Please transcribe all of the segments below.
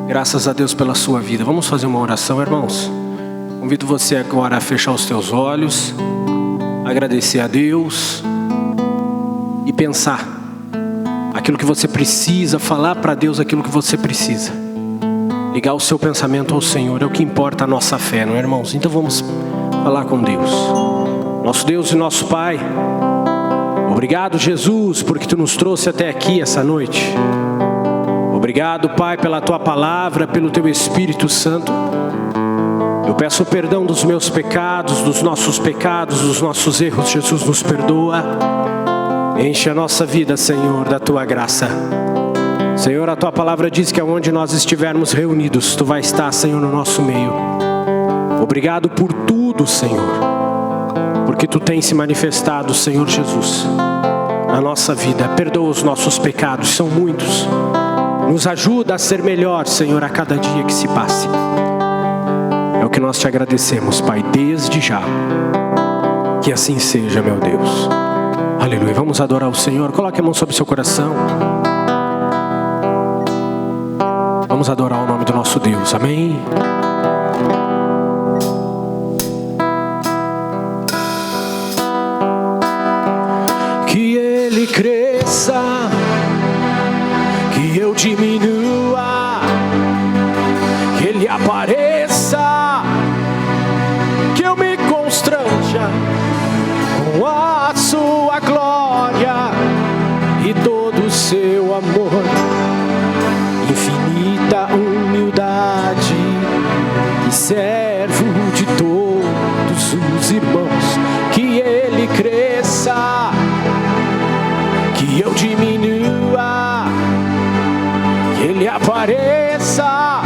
Graças a Deus pela sua vida. Vamos fazer uma oração, irmãos? Convido você agora a fechar os teus olhos, agradecer a Deus e pensar aquilo que você precisa, falar para Deus aquilo que você precisa. Ligar o seu pensamento ao Senhor, é o que importa a nossa fé, não é, irmãos? Então vamos falar com Deus. Nosso Deus e nosso Pai, obrigado, Jesus, porque Tu nos trouxe até aqui essa noite. Obrigado, Pai, pela Tua palavra, pelo Teu Espírito Santo. Eu peço perdão dos meus pecados, dos nossos erros. Jesus, nos perdoa. Enche a nossa vida, Senhor, da Tua graça. Senhor, a Tua palavra diz que aonde nós estivermos reunidos, Tu vai estar, Senhor, no nosso meio. Obrigado por tudo, Senhor, porque Tu tens se manifestado, Senhor Jesus, na nossa vida. Perdoa os nossos pecados, são muitos. Nos ajuda a ser melhor, Senhor, a cada dia que se passe. É o que nós Te agradecemos, Pai, desde já. Que assim seja, meu Deus. Aleluia. Vamos adorar o Senhor. Coloque a mão sobre o seu coração. Vamos adorar o nome do nosso Deus. Amém. Que Ele cresça, que eu diminua, que Ele apareça, que eu me constranja com a sua glória e todo o seu amor, infinita humildade e servo de todos os irmãos. Que Ele cresça, que eu diminua, que Ele apareça,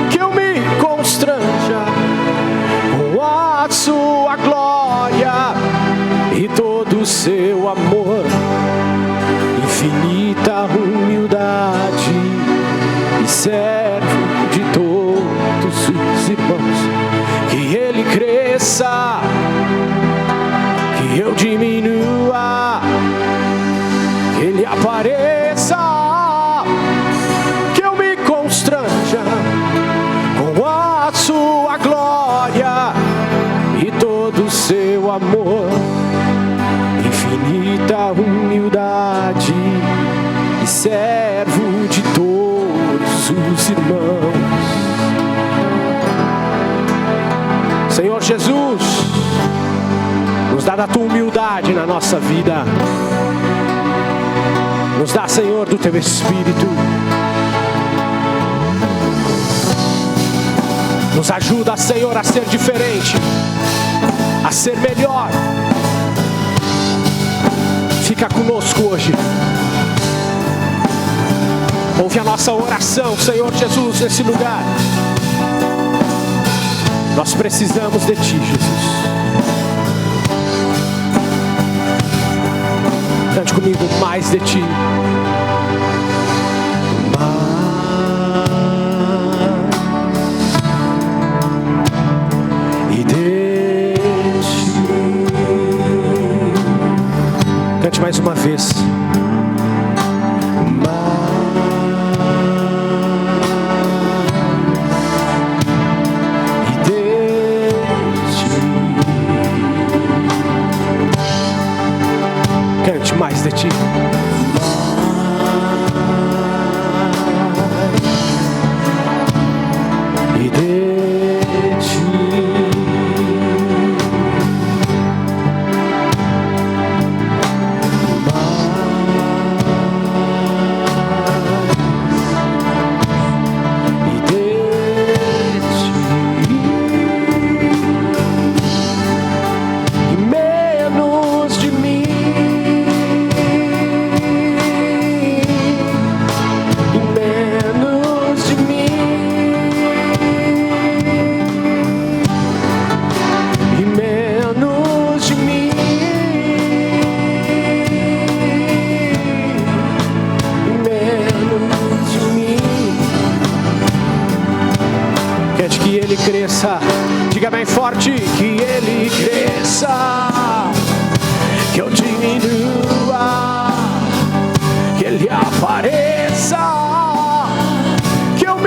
que eu me constranja com a sua glória e todo o seu amor, infinita humildade e servo de todos os irmãos. Que Ele cresça, que eu diminua, que Ele apareça, que eu me constranja com a sua glória e todo o seu amor, infinita humildade e servo de todos os irmãos. Senhor Jesus, nos dá da Tua humildade na nossa vida. Nos dá, Senhor, do Teu Espírito. Nos ajuda, Senhor, a ser diferente, a ser melhor. Fica conosco hoje. Ouve a nossa oração, Senhor Jesus, nesse lugar. Nós precisamos de Ti, Jesus. Cante comigo, mais de Ti. E de Ti. Cante mais uma vez. Mais de Ti. E de Ti. Diga bem forte, que Ele cresça, que eu diminua, que Ele apareça, que eu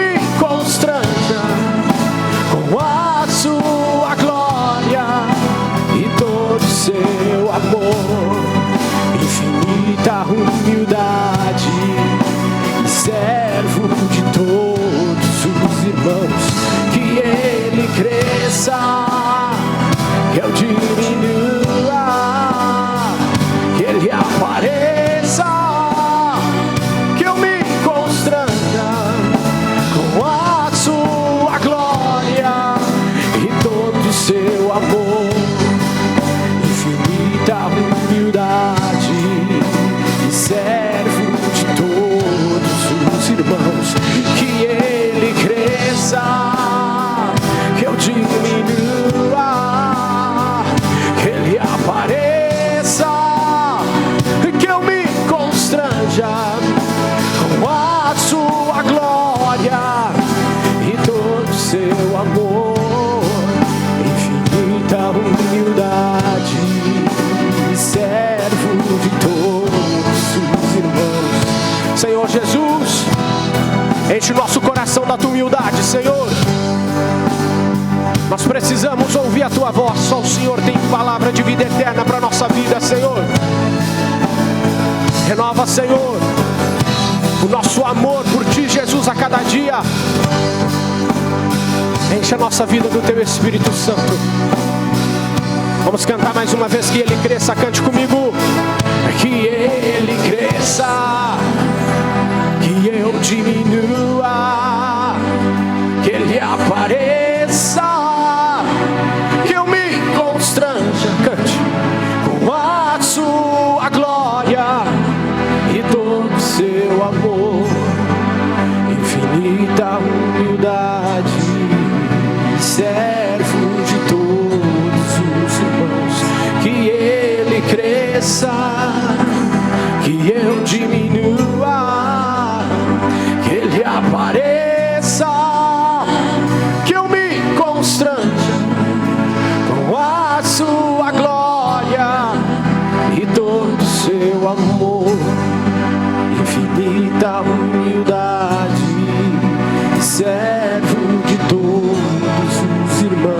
Enche o nosso coração da tua humildade, Senhor. Nós precisamos ouvir a tua voz. Só o Senhor tem palavra de vida eterna para a nossa vida, Senhor. Renova, Senhor, o nosso amor por ti, Jesus, a cada dia. Enche a nossa vida do teu Espírito Santo. Vamos cantar mais uma vez. Que ele cresça, cante comigo. Que ele cresça, que eu diminua, que ele apareça, que eu me constranja, cante, com a sua glória e todo seu amor, infinita humildade, servo de todos os irmãos. Que ele cresça, que eu diminua, que ele apareça, que eu me constranja com a sua glória e todo o seu amor, infinita humildade, servo de todos os irmãos.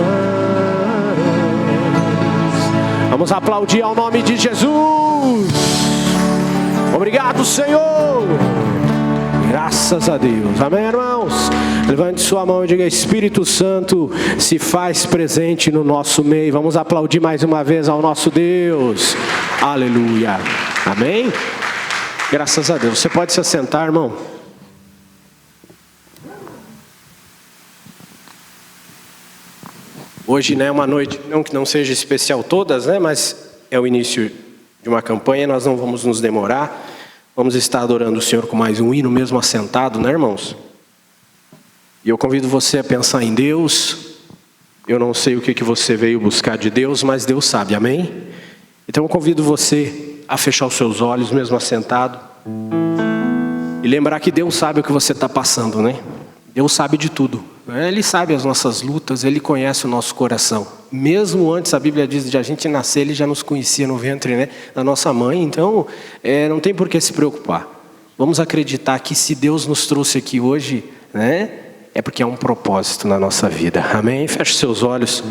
Vamos aplaudir ao nome de Jesus. Obrigado, Senhor. Graças a Deus. Amém, irmãos? Levante sua mão e diga: Espírito Santo, se faz presente no nosso meio. Vamos aplaudir mais uma vez ao nosso Deus. Aleluia. Amém? Graças a Deus. Você pode se assentar, irmão. Hoje, né, é uma noite, não que não seja especial todas, né, mas é o início de uma campanha. Nós não vamos nos demorar. Vamos estar adorando o Senhor com mais um hino, mesmo assentado, né, irmãos? E eu convido você a pensar em Deus. Eu não sei o que você veio buscar de Deus, mas Deus sabe, amém? Então eu convido você a fechar os seus olhos, mesmo assentado, e lembrar que Deus sabe o que você está passando, né? Deus sabe de tudo. Ele sabe as nossas lutas, Ele conhece o nosso coração. Mesmo antes, a Bíblia diz, de a gente nascer, Ele já nos conhecia no ventre, né, da nossa mãe. Então, não tem por que se preocupar. Vamos acreditar que se Deus nos trouxe aqui hoje, né, é porque há um propósito na nossa vida. Amém? Feche seus olhos.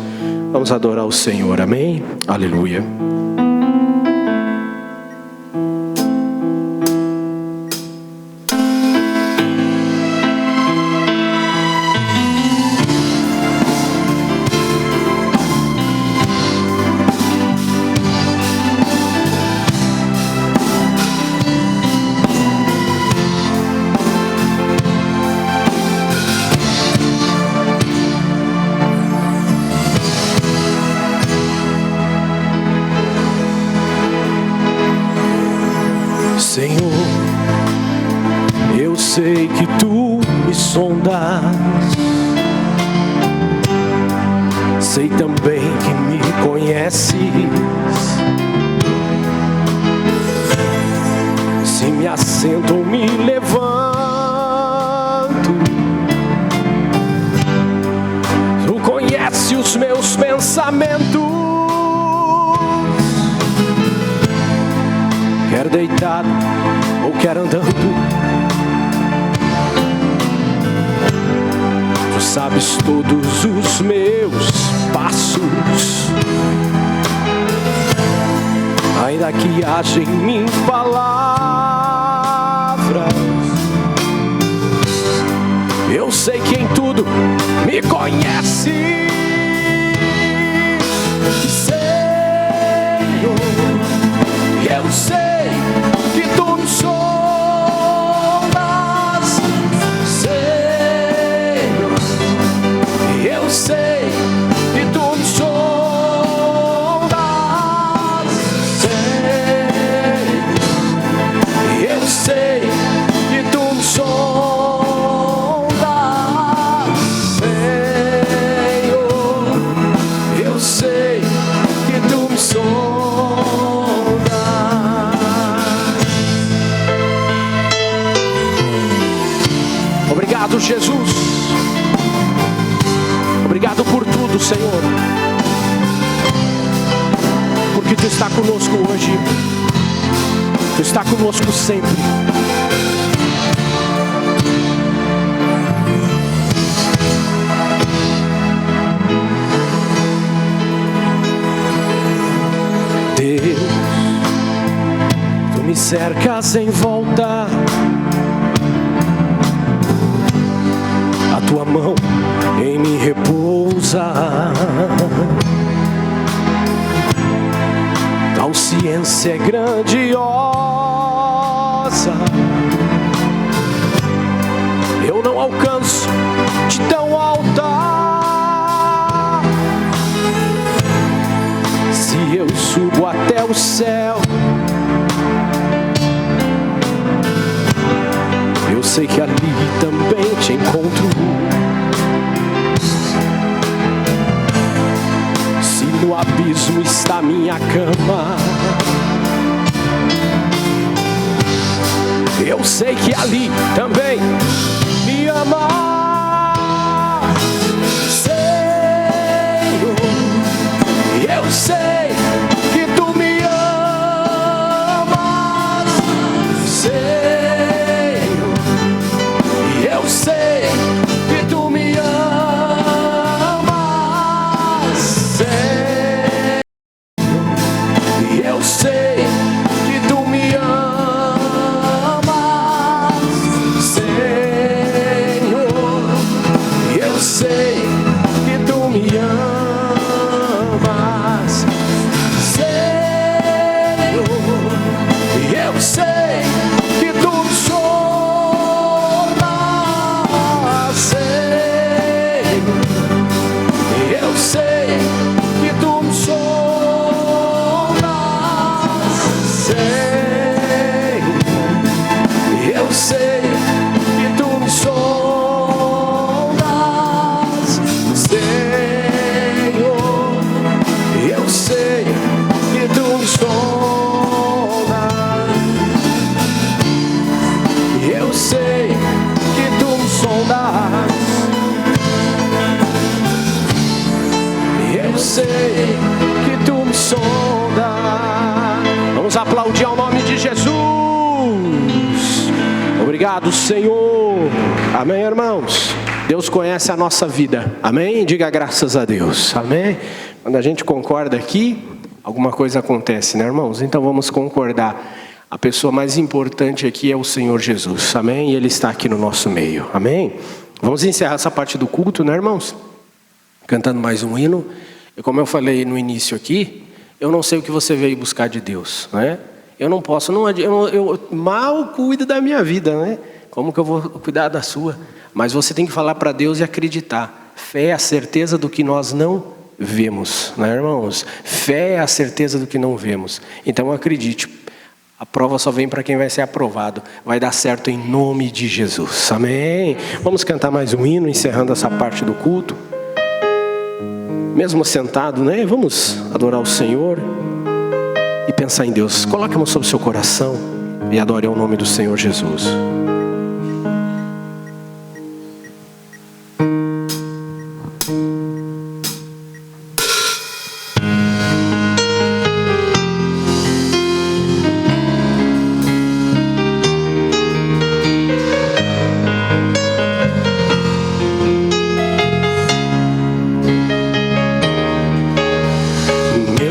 Vamos adorar o Senhor. Amém? Aleluia. Senhor, eu sei que Tu me sondas, sei também que me conheces. Se me assento ou me levanto, Tu conheces os meus pensamentos. Quer deitado ou quer andando, Tu sabes todos os meus passos. Ainda que haja em mim palavras, eu sei que em tudo me conhece. Senhor, eu sei que Tu me sondas, Senhor. Eu sei que Tu me sondas, Senhor. Eu sei que Tu me sondas, Senhor. Eu sei que Tu me sondas. Obrigado, Jesus. Obrigado por tudo, Senhor. Porque Tu está conosco hoje. Tu está conosco sempre. cercas em volta, a tua mão em mim repousa. Tal ciência é grandiosa, eu não alcanço de tão alta. Se eu subo até o céu, eu sei que ali também te encontro. Se no abismo está minha cama, eu sei que ali também me ama. Senhor, eu sei que tu me amas. Senhor, eu sei que tu me amas. Senhor, eu sei que tu me amas. Senhor, eu sei que tu me amas. Senhor, eu sei que tu me sondas. Senhor, eu sei que tu me sondas. Senhor, eu sei que tu me sondas. Senhor, eu sei que tu me sondas. Eu sei que tu me sondas. Eu sei que tu me sondas. Vamos aplaudir ao nome de Jesus. Obrigado, Senhor. Amém, irmãos? Deus conhece a nossa vida. Amém? Diga graças a Deus. Amém? Quando a gente concorda aqui, alguma coisa acontece, né, irmãos? Então vamos concordar. A pessoa mais importante aqui é o Senhor Jesus. Amém? E Ele está aqui no nosso meio. Amém? Vamos encerrar essa parte do culto, né, irmãos? Cantando mais um hino. E como eu falei no início aqui, eu não sei o que você veio buscar de Deus, né? Eu não posso, eu mal cuido da minha vida, né? Como que eu vou cuidar da sua? Mas você tem que falar para Deus e acreditar. Fé é a certeza do que nós não vemos, né, irmãos? Fé é a certeza do que não vemos. Então acredite, a prova só vem para quem vai ser aprovado. Vai dar certo em nome de Jesus, amém? Vamos cantar mais um hino, encerrando essa parte do culto. Mesmo sentado, né? Vamos adorar o Senhor e pensar em Deus. Coloque a mão sobre o seu coração e adore ao nome do Senhor Jesus.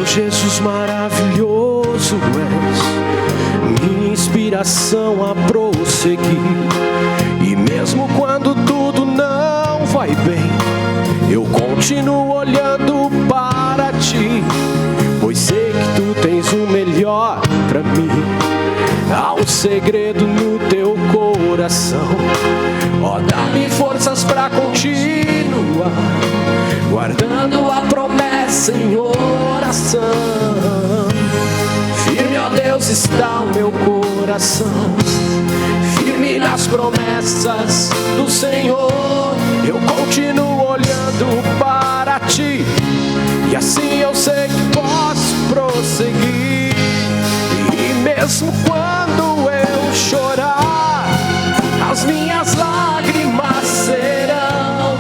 Jesus maravilhoso és, minha inspiração a prosseguir. E mesmo quando tudo não vai bem, eu continuo olhando para ti, pois sei que tu tens o melhor para mim. Há um segredo no teu coração, ó, dá-me forças para continuar, guardando a promessa em oração. Firme, ó Deus, está o meu coração, firme nas promessas do Senhor. Eu continuo olhando para ti, e assim eu sei que posso prosseguir. E mesmo quando eu chorar, as minhas lágrimas serão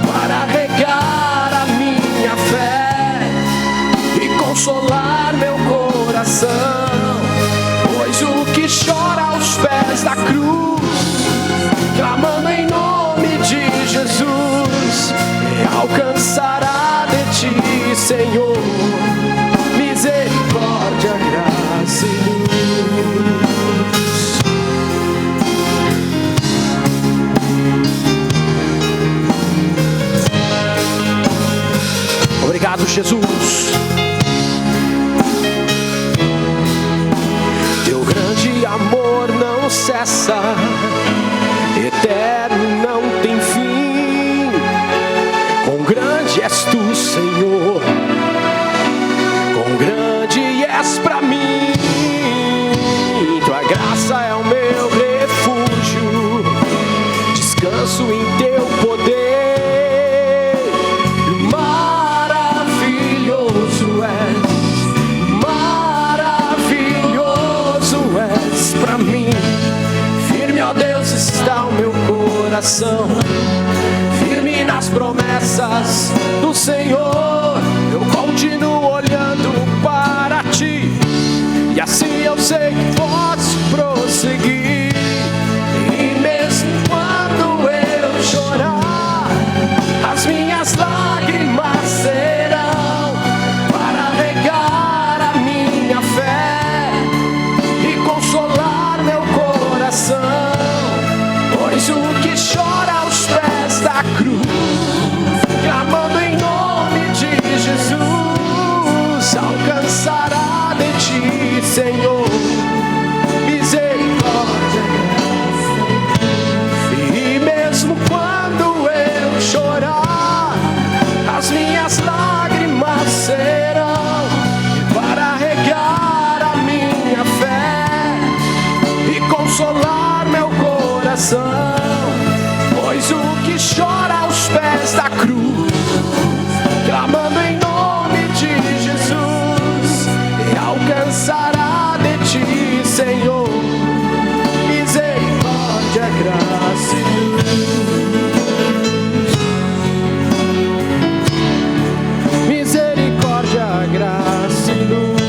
para regar a minha fé e consolar meu coração. Pois o que chora aos pés da cruz, clamando em nome de Jesus, alcançará de ti, Senhor, misericórdia, graça e luz. Obrigado, Jesus. Teu grande amor não cessa, eterno, não tem fim. Quão grande és tu, Senhor, quão grande és pra mim. Tua graça é o meu refúgio, descanso em teu poder. Maravilhoso és pra mim. Firme, ó Deus, está o meu coração, firme nas promessas do Senhor. Eu continuo olhando para ti, e assim eu sei que posso prosseguir. E mesmo quando eu chorar, as minhas lágrimas serão para regar a minha fé e consolar meu coração. Pois o que chora aos pés da cruz, clamando em nome de Jesus, alcançará de ti, Senhor, misericórdia. E mesmo quando eu chorar, as minhas lágrimas serão para regar a minha fé e consolar meu coração. Pois o que chora aos pés da cruz, clamando em nome de Jesus, e alcançará de ti, Senhor, misericórdia, graça e luz. Misericórdia, graça e luz.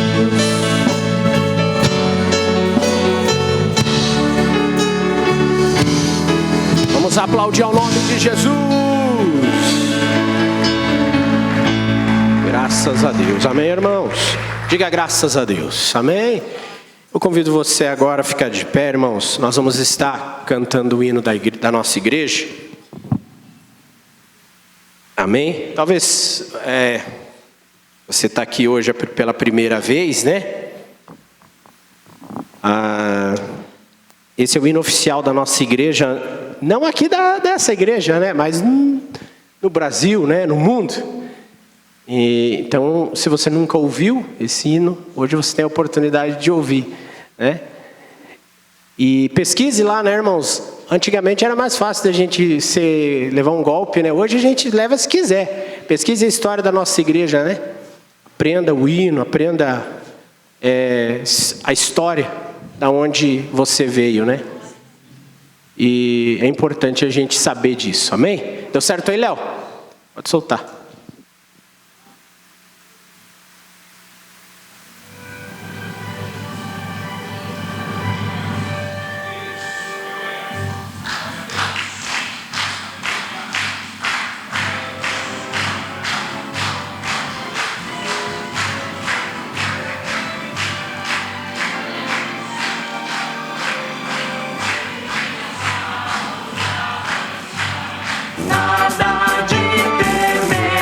Vamos aplaudir ao nome de Jesus. Graças a Deus. Amém, irmãos? Diga graças a Deus. Amém? Eu convido você agora a ficar de pé, irmãos. Nós vamos estar cantando o hino da nossa igreja. Amém? Talvez você está aqui hoje pela primeira vez, né? Esse é o hino oficial da nossa igreja. Não aqui dessa igreja, né? Mas no Brasil, né? No mundo. Então, se você nunca ouviu esse hino, hoje você tem a oportunidade de ouvir, né? E pesquise lá, né, irmãos? Antigamente era mais fácil da gente levar um golpe, né? Hoje a gente leva se quiser. Pesquise a história da nossa igreja, né? Aprenda o hino, aprenda a história da onde você veio, né? E é importante a gente saber disso, amém? Deu certo aí, Léo? Pode soltar. Nada de temer.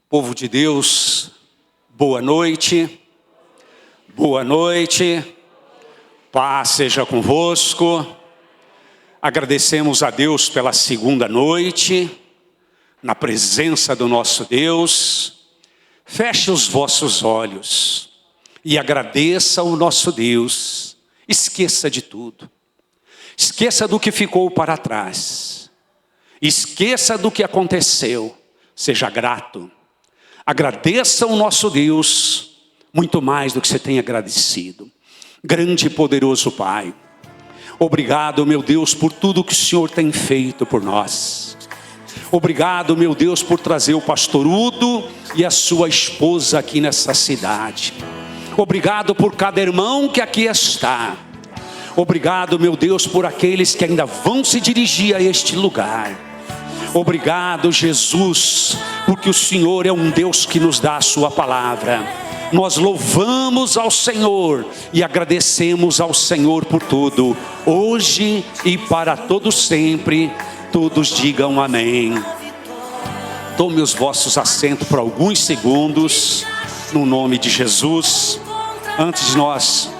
Povo de Deus, boa noite, paz seja convosco. Agradecemos a Deus pela segunda noite, na presença do nosso Deus. Feche os vossos olhos e agradeça ao nosso Deus. Esqueça de tudo, esqueça do que ficou para trás, esqueça do que aconteceu, seja grato. Agradeça ao nosso Deus, muito mais do que você tem agradecido. Grande e poderoso Pai, obrigado, meu Deus, por tudo que o Senhor tem feito por nós. Obrigado, meu Deus, por trazer o pastor Udo e a sua esposa aqui nessa cidade. Obrigado por cada irmão que aqui está. Obrigado, meu Deus, por aqueles que ainda vão se dirigir a este lugar. Obrigado, Jesus, porque o Senhor é um Deus que nos dá a sua palavra. Nós louvamos ao Senhor e agradecemos ao Senhor por tudo, hoje e para todo sempre. Todos digam amém. Tome os vossos assentos por alguns segundos, no nome de Jesus. Antes de nós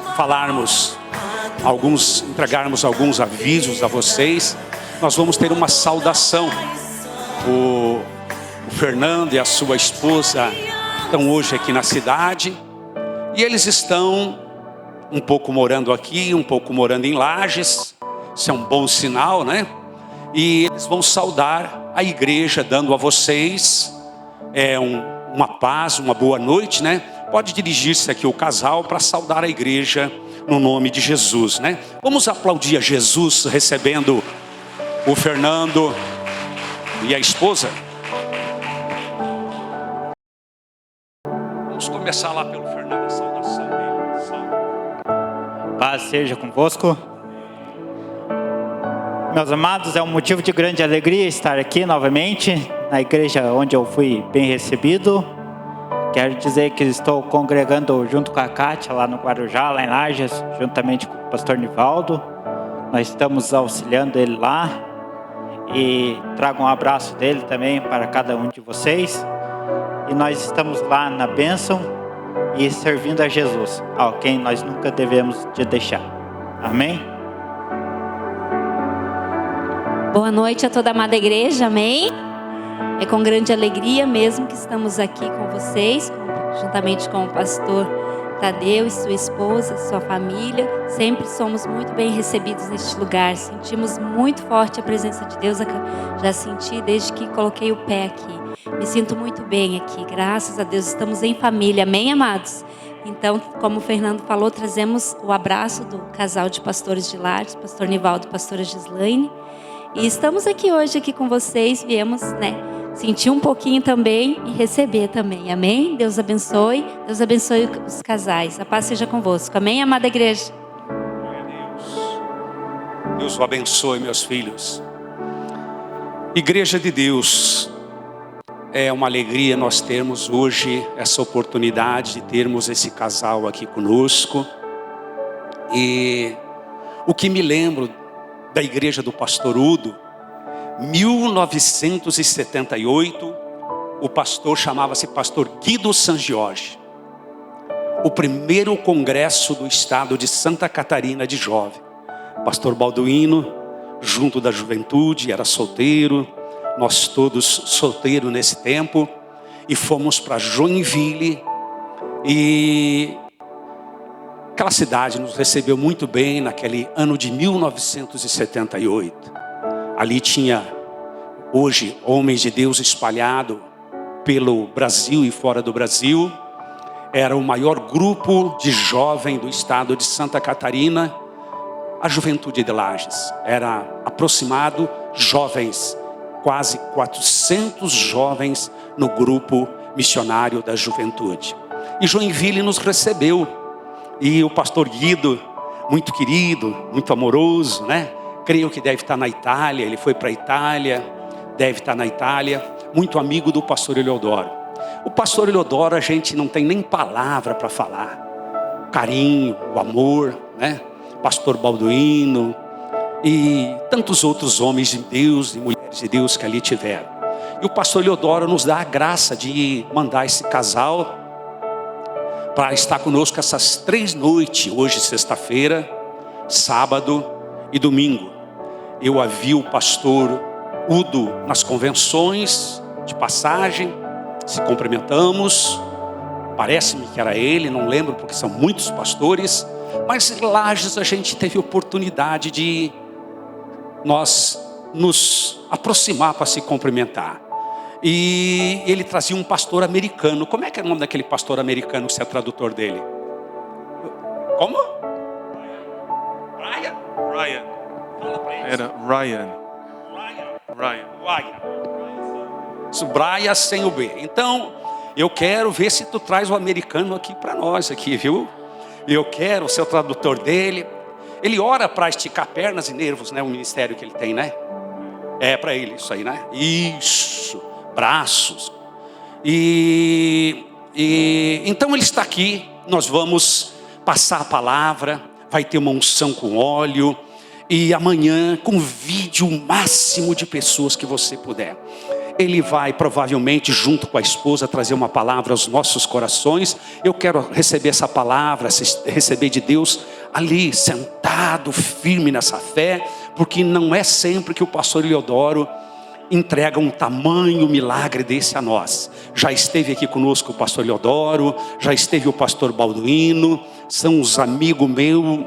entregarmos alguns avisos a vocês, nós vamos ter uma saudação. O Fernando e a sua esposa estão hoje aqui na cidade, e eles estão um pouco morando aqui, um pouco morando em Lages. Isso é um bom sinal, né? E eles vão saudar a igreja, dando a vocês uma paz, uma boa noite, né? Pode dirigir-se aqui o casal para saudar a igreja no nome de Jesus, né? Vamos aplaudir a Jesus recebendo o Fernando e a esposa. Vamos começar lá pelo Fernando, a saudação dele. Paz seja convosco. Meus amados, é um motivo de grande alegria estar aqui novamente, na igreja onde eu fui bem recebido. Quero dizer que estou congregando junto com a Kátia, lá no Guarujá, lá em Lages, juntamente com o pastor Nivaldo. Nós estamos auxiliando ele lá. E trago um abraço dele também para cada um de vocês. E nós estamos lá na bênção e servindo a Jesus, a quem nós nunca devemos de deixar. Amém? Boa noite a toda a amada igreja, amém? É com grande alegria mesmo que estamos aqui com vocês, juntamente com o pastor Tadeu e sua esposa, sua família. Sempre somos muito bem recebidos neste lugar. Sentimos muito forte a presença de Deus. Já senti desde que coloquei o pé aqui. Me sinto muito bem aqui. Graças a Deus estamos em família. Amém, amados? Então, como o Fernando falou, trazemos o abraço do casal de pastores de Lages, pastor Nivaldo e pastora Gislaine. E estamos aqui hoje aqui com vocês. Viemos, sentir um pouquinho também e receber também, amém? Deus abençoe os casais, a paz seja convosco, amém, amada igreja? Glória a Deus. Deus o abençoe, meus filhos. Igreja de Deus, é uma alegria nós termos hoje essa oportunidade de termos esse casal aqui conosco. E o que me lembro da igreja do pastor Udo, 1978, o pastor chamava-se pastor Guido San Jorge. O primeiro congresso do estado de Santa Catarina de jovem. Pastor Balduino, junto da juventude, era solteiro. Nós todos solteiros nesse tempo. E fomos para Joinville. E aquela cidade nos recebeu muito bem naquele ano de 1978. Ali tinha, hoje, homens de Deus espalhados pelo Brasil e fora do Brasil. Era o maior grupo de jovens do estado de Santa Catarina, a juventude de Lages. Era aproximado jovens, quase 400 jovens no grupo missionário da juventude. E Joinville nos recebeu. E o pastor Guido, muito querido, muito amoroso, né? Creio que deve estar na Itália, ele foi para a Itália, deve estar na Itália, muito amigo do pastor Eleodoro. O pastor Eleodoro, a gente não tem nem palavra para falar. O carinho, o amor, né? Pastor Balduino e tantos outros homens de Deus e mulheres de Deus que ali tiveram. E o pastor Leodoro nos dá a graça de mandar esse casal para estar conosco essas 3 noites, hoje sexta-feira, sábado e domingo. Eu vi o pastor Udo nas convenções de passagem, se cumprimentamos, parece-me que era ele, não lembro porque são muitos pastores, mas em Lages a gente teve oportunidade de nós nos aproximar para se cumprimentar. E ele trazia um pastor americano. Como é que é o nome daquele pastor americano que você é tradutor dele? Como? Ryan. Fala pra eles. Era Ryan. Isso, Brian sem o B. Então, eu quero ver se tu traz o americano aqui para nós aqui, viu? Eu quero ser o tradutor dele. Ele ora para esticar pernas e nervos, né? O ministério que ele tem, né? É para ele isso aí, né? Isso, braços. Então ele está aqui. Nós vamos passar a palavra. Vai ter uma unção com óleo. E amanhã convide o máximo de pessoas que você puder. Ele vai provavelmente junto com a esposa trazer uma palavra aos nossos corações. Eu quero receber essa palavra, receber de Deus ali, sentado, firme nessa fé. Porque não é sempre que o pastor Leodoro entrega um tamanho milagre desse a nós. Já esteve aqui conosco o pastor Leodoro, já esteve o pastor Balduino, são os amigos meus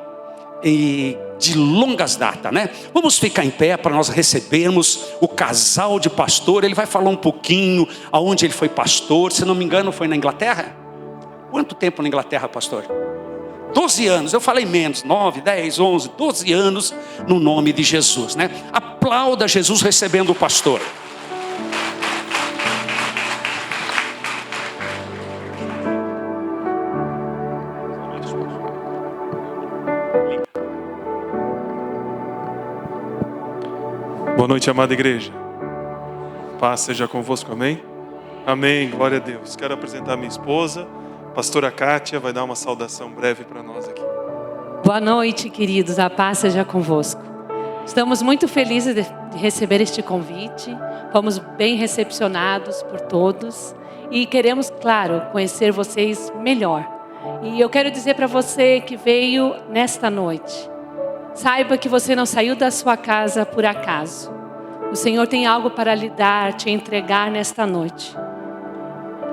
e de longas datas, né? Vamos ficar em pé para nós recebermos o casal de pastor. Ele vai falar um pouquinho aonde ele foi pastor. Se não me engano foi na Inglaterra. Quanto tempo na Inglaterra, pastor? 12 anos, eu falei menos, 9, 10, 11, 12 anos no nome de Jesus, né? Aplauda Jesus recebendo o pastor. Boa noite, amada igreja. Paz seja convosco, amém? Amém, glória a Deus. Quero apresentar minha esposa, pastora Kátia, vai dar uma saudação breve para nós aqui. Boa noite, queridos, a paz seja convosco. Estamos muito felizes de receber este convite, fomos bem recepcionados por todos e queremos, claro, conhecer vocês melhor. E eu quero dizer para você que veio nesta noite, saiba que você não saiu da sua casa por acaso. O Senhor tem algo para lhe dar, te entregar nesta noite.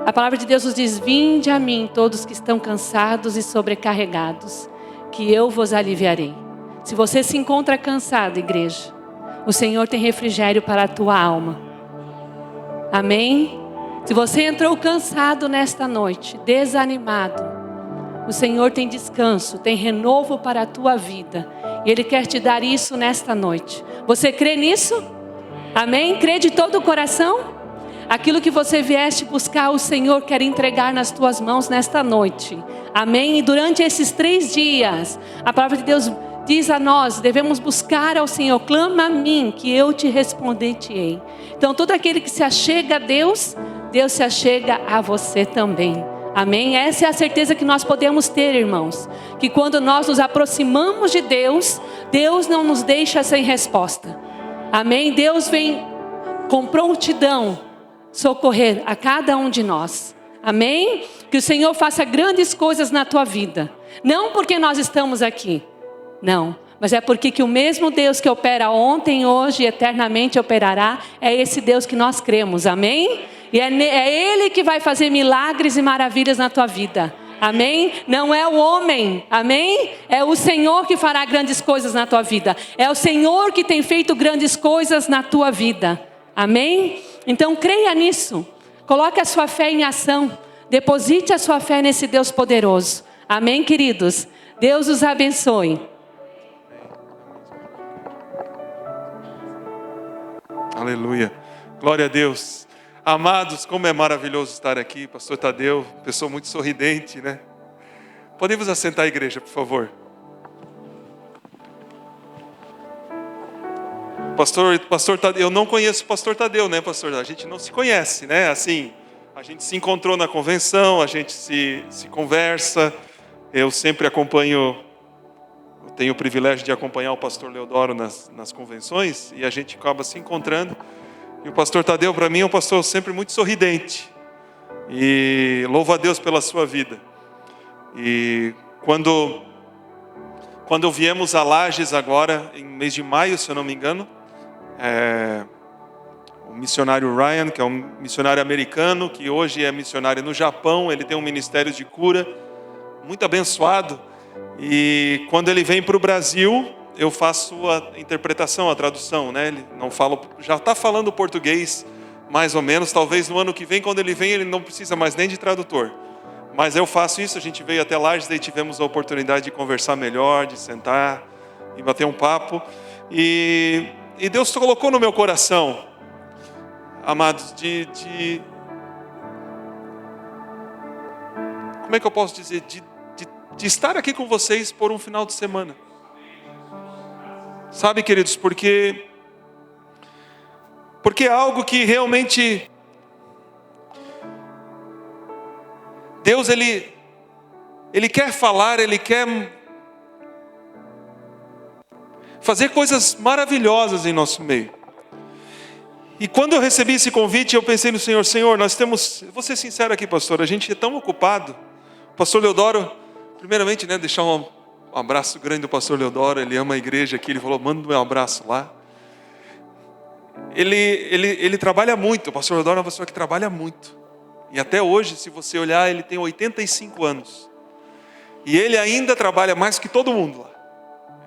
A palavra de Deus nos diz: vinde a mim todos que estão cansados e sobrecarregados, que eu vos aliviarei. Se você se encontra cansado, igreja, o Senhor tem refrigério para a tua alma. Amém? Se você entrou cansado nesta noite, desanimado, o Senhor tem descanso, tem renovo para a tua vida. E Ele quer te dar isso nesta noite. Você crê nisso? Amém? Crê de todo o coração? Aquilo que você vieste buscar, o Senhor quer entregar nas tuas mãos nesta noite. Amém? E durante esses 3 dias, a palavra de Deus diz a nós, devemos buscar ao Senhor. Clama a mim, que eu te responderei. Então todo aquele que se achega a Deus, Deus se achega a você também. Amém? Essa é a certeza que nós podemos ter, irmãos. Que quando nós nos aproximamos de Deus, Deus não nos deixa sem resposta. Amém? Deus vem com prontidão socorrer a cada um de nós. Amém? Que o Senhor faça grandes coisas na tua vida. Não porque nós estamos aqui. Não. Mas é porque que o mesmo Deus que opera ontem, hoje e eternamente operará, é esse Deus que nós cremos. Amém? E é Ele que vai fazer milagres e maravilhas na tua vida. Amém? Não é o homem. Amém? É o Senhor que fará grandes coisas na tua vida. É o Senhor que tem feito grandes coisas na tua vida. Amém? Então creia nisso. Coloque a sua fé em ação. Deposite a sua fé nesse Deus poderoso. Amém, queridos? Deus os abençoe. Aleluia. Glória a Deus. Amados, como é maravilhoso estar aqui. Pastor Tadeu, pessoa muito sorridente, né? Podemos assentar a igreja, por favor. Pastor Tadeu, eu não conheço o pastor Tadeu, né, pastor? A gente não se conhece, né? Assim, a gente se encontrou na convenção, a gente se conversa. Eu sempre acompanho, eu tenho o privilégio de acompanhar o pastor Leodoro nas convenções, e a gente acaba se encontrando. E o pastor Tadeu, para mim, é um pastor sempre muito sorridente. E louvo a Deus pela sua vida. E quando viemos a Lages agora, em mês de maio, se eu não me engano, o missionário Ryan, que é um missionário americano, que hoje é missionário no Japão, ele tem um ministério de cura, muito abençoado. E quando ele vem para o Brasil, eu faço a interpretação, a tradução, né? Ele não fala, já está falando português, mais ou menos. Talvez no ano que vem, quando ele vem, ele não precisa mais nem de tradutor. Mas eu faço isso, a gente veio até Lages, daí tivemos a oportunidade de conversar melhor, de sentar e bater um papo. E Deus colocou no meu coração, amados, como é que eu posso dizer? De estar aqui com vocês por um final de semana. Sabe, queridos, porque é algo que realmente Deus, Ele quer falar, Ele quer fazer coisas maravilhosas em nosso meio. E quando eu recebi esse convite, eu pensei no Senhor, nós temos, vou ser sincero aqui, pastor, a gente é tão ocupado. O pastor Leodoro, primeiramente, né, deixar um abraço grande do pastor Leodoro, ele ama a igreja aqui, ele falou, manda um abraço lá. Ele trabalha muito, o pastor Leodoro é uma pessoa que trabalha muito. E até hoje, se você olhar, ele tem 85 anos. E ele ainda trabalha mais que todo mundo lá.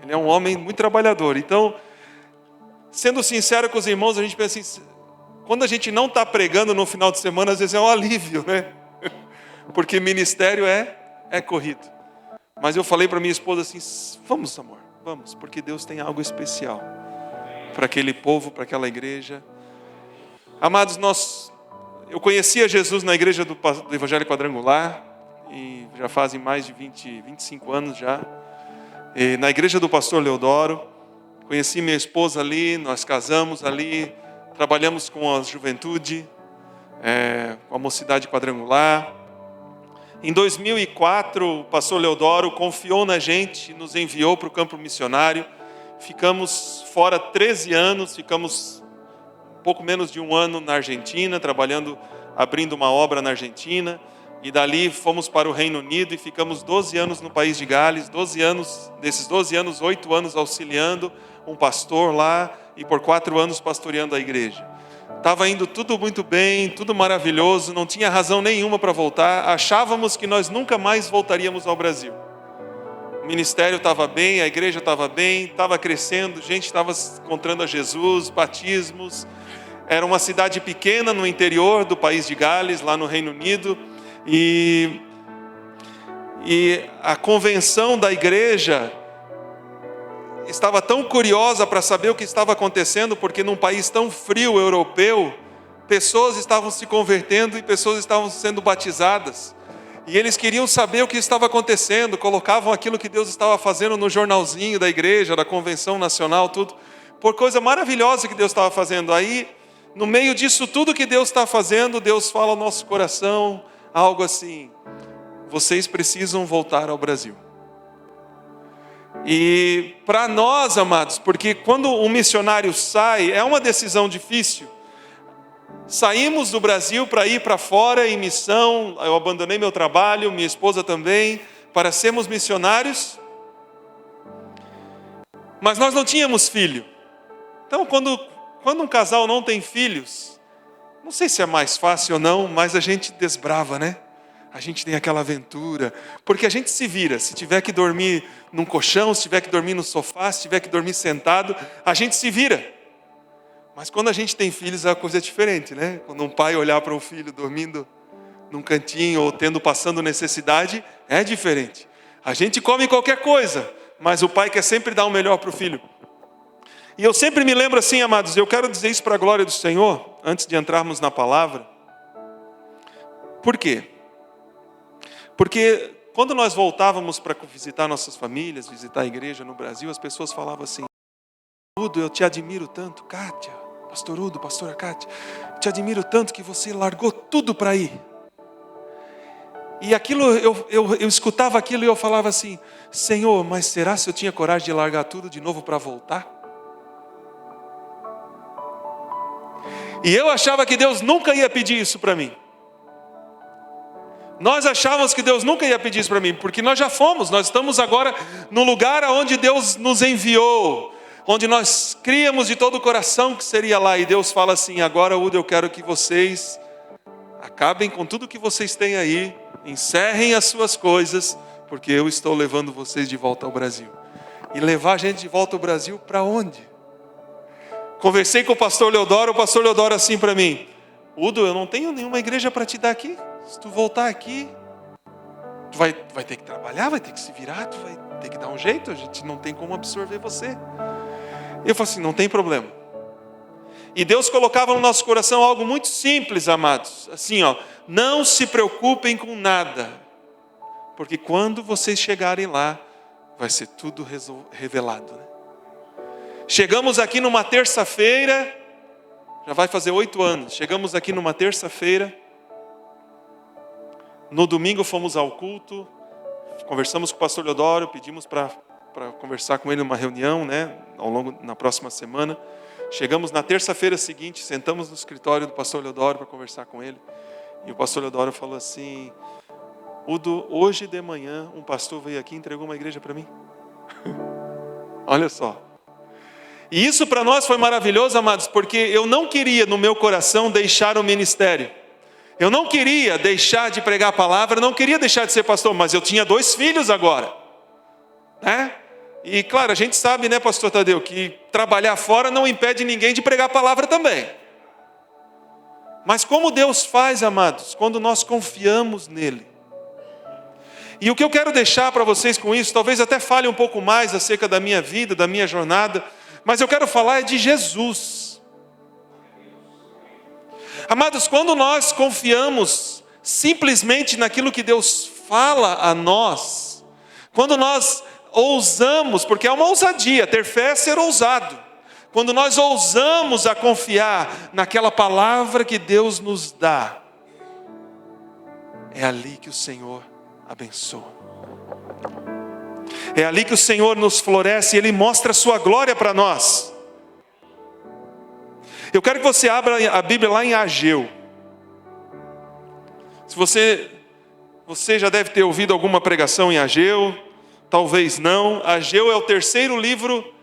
Ele é um homem muito trabalhador. Então, sendo sincero com os irmãos, a gente pensa assim, quando a gente não está pregando no final de semana, às vezes é um alívio, né? Porque ministério é corrido. Mas eu falei para minha esposa assim, vamos, amor, vamos, porque Deus tem algo especial para aquele povo, para aquela igreja. Amados, eu conhecia Jesus na igreja do Evangelho Quadrangular, e já fazem mais de 25 anos já. E na igreja do pastor Leodoro, conheci minha esposa ali, nós casamos ali, trabalhamos com a juventude, com a mocidade quadrangular. Em 2004, o pastor Leodoro confiou na gente, nos enviou para o campo missionário. Ficamos fora 13 anos, ficamos pouco menos de um ano na Argentina, trabalhando, abrindo uma obra na Argentina. E dali fomos para o Reino Unido e ficamos 12 anos no país de Gales. 12 anos, desses 12 anos, 8 anos auxiliando um pastor lá e por 4 anos pastoreando a igreja. Estava indo tudo muito bem, tudo maravilhoso, não tinha razão nenhuma para voltar. Achávamos que nós nunca mais voltaríamos ao Brasil. O ministério estava bem, a igreja estava bem, estava crescendo, gente estava encontrando a Jesus, batismos. Era uma cidade pequena no interior do país de Gales, lá no Reino Unido. E a convenção da igreja estava tão curiosa para saber o que estava acontecendo, porque num país tão frio europeu, pessoas estavam se convertendo e pessoas estavam sendo batizadas. E eles queriam saber o que estava acontecendo, colocavam aquilo que Deus estava fazendo no jornalzinho da igreja, da convenção nacional, tudo, por coisa maravilhosa que Deus estava fazendo. Aí, no meio disso tudo que Deus está fazendo, Deus fala ao nosso coração, algo assim, vocês precisam voltar ao Brasil. E para nós, amados, porque quando um missionário sai, é uma decisão difícil. Saímos do Brasil para ir para fora em missão, eu abandonei meu trabalho, minha esposa também, para sermos missionários. Mas nós não tínhamos filho. Então, quando um casal não tem filhos, não sei se é mais fácil ou não, mas a gente desbrava, né? A gente tem aquela aventura, porque a gente se vira, se tiver que dormir num colchão, se tiver que dormir no sofá, se tiver que dormir sentado, a gente se vira. Mas quando a gente tem filhos, a coisa é diferente, né? Quando um pai olhar para um filho dormindo num cantinho ou passando necessidade, é diferente. A gente come qualquer coisa, mas o pai quer sempre dar o melhor para o filho. E eu sempre me lembro assim, amados, eu quero dizer isso para a glória do Senhor, antes de entrarmos na palavra. Por quê? Porque quando nós voltávamos para visitar nossas famílias, visitar a igreja no Brasil, as pessoas falavam assim, Udo, eu te admiro tanto, Kátia, pastor Udo, pastora Kátia, te admiro tanto que você largou tudo para ir. E aquilo, eu escutava aquilo e eu falava assim, Senhor, mas será se eu tinha coragem de largar tudo de novo para voltar? E eu achava que Deus nunca ia pedir isso para mim. Nós achávamos que Deus nunca ia pedir isso para mim, porque nós já fomos, nós estamos agora no lugar aonde Deus nos enviou, onde nós criamos de todo o coração que seria lá. E Deus fala assim: agora, Uda, eu quero que vocês acabem com tudo que vocês têm aí, encerrem as suas coisas, porque eu estou levando vocês de volta ao Brasil. E levar a gente de volta ao Brasil para onde? Conversei com o pastor Leodoro assim para mim: Udo, eu não tenho nenhuma igreja para te dar aqui. Se tu voltar aqui, tu vai ter que trabalhar, vai ter que se virar, tu vai ter que dar um jeito, a gente não tem como absorver você. Eu falei assim: não tem problema. E Deus colocava no nosso coração algo muito simples, amados. Assim, não se preocupem com nada, porque quando vocês chegarem lá, vai ser tudo revelado, né? Chegamos aqui numa terça-feira, já vai fazer 8 anos. Chegamos aqui numa terça-feira. No domingo fomos ao culto, conversamos com o pastor Leodoro, pedimos para conversar com ele numa reunião, né, na próxima semana. Chegamos na terça-feira seguinte, sentamos no escritório do pastor Leodoro para conversar com ele. E o pastor Leodoro falou assim: Udo, hoje de manhã um pastor veio aqui e entregou uma igreja para mim. Olha só. E isso para nós foi maravilhoso, amados, porque eu não queria no meu coração deixar o ministério. Eu não queria deixar de pregar a palavra, eu não queria deixar de ser pastor, mas eu tinha 2 filhos agora, né? E claro, a gente sabe, né, pastor Tadeu, que trabalhar fora não impede ninguém de pregar a palavra também. Mas como Deus faz, amados, quando nós confiamos nele. E o que eu quero deixar para vocês com isso, talvez até fale um pouco mais acerca da minha vida, da minha jornada, mas eu quero falar de Jesus. Amados, quando nós confiamos simplesmente naquilo que Deus fala a nós, quando nós ousamos, porque é uma ousadia, ter fé é ser ousado. Quando nós ousamos a confiar naquela palavra que Deus nos dá, é ali que o Senhor abençoa. É ali que o Senhor nos floresce e Ele mostra a sua glória para nós. Eu quero que você abra a Bíblia lá em Ageu. Se você já deve ter ouvido alguma pregação em Ageu, talvez não. Ageu é o 3º livro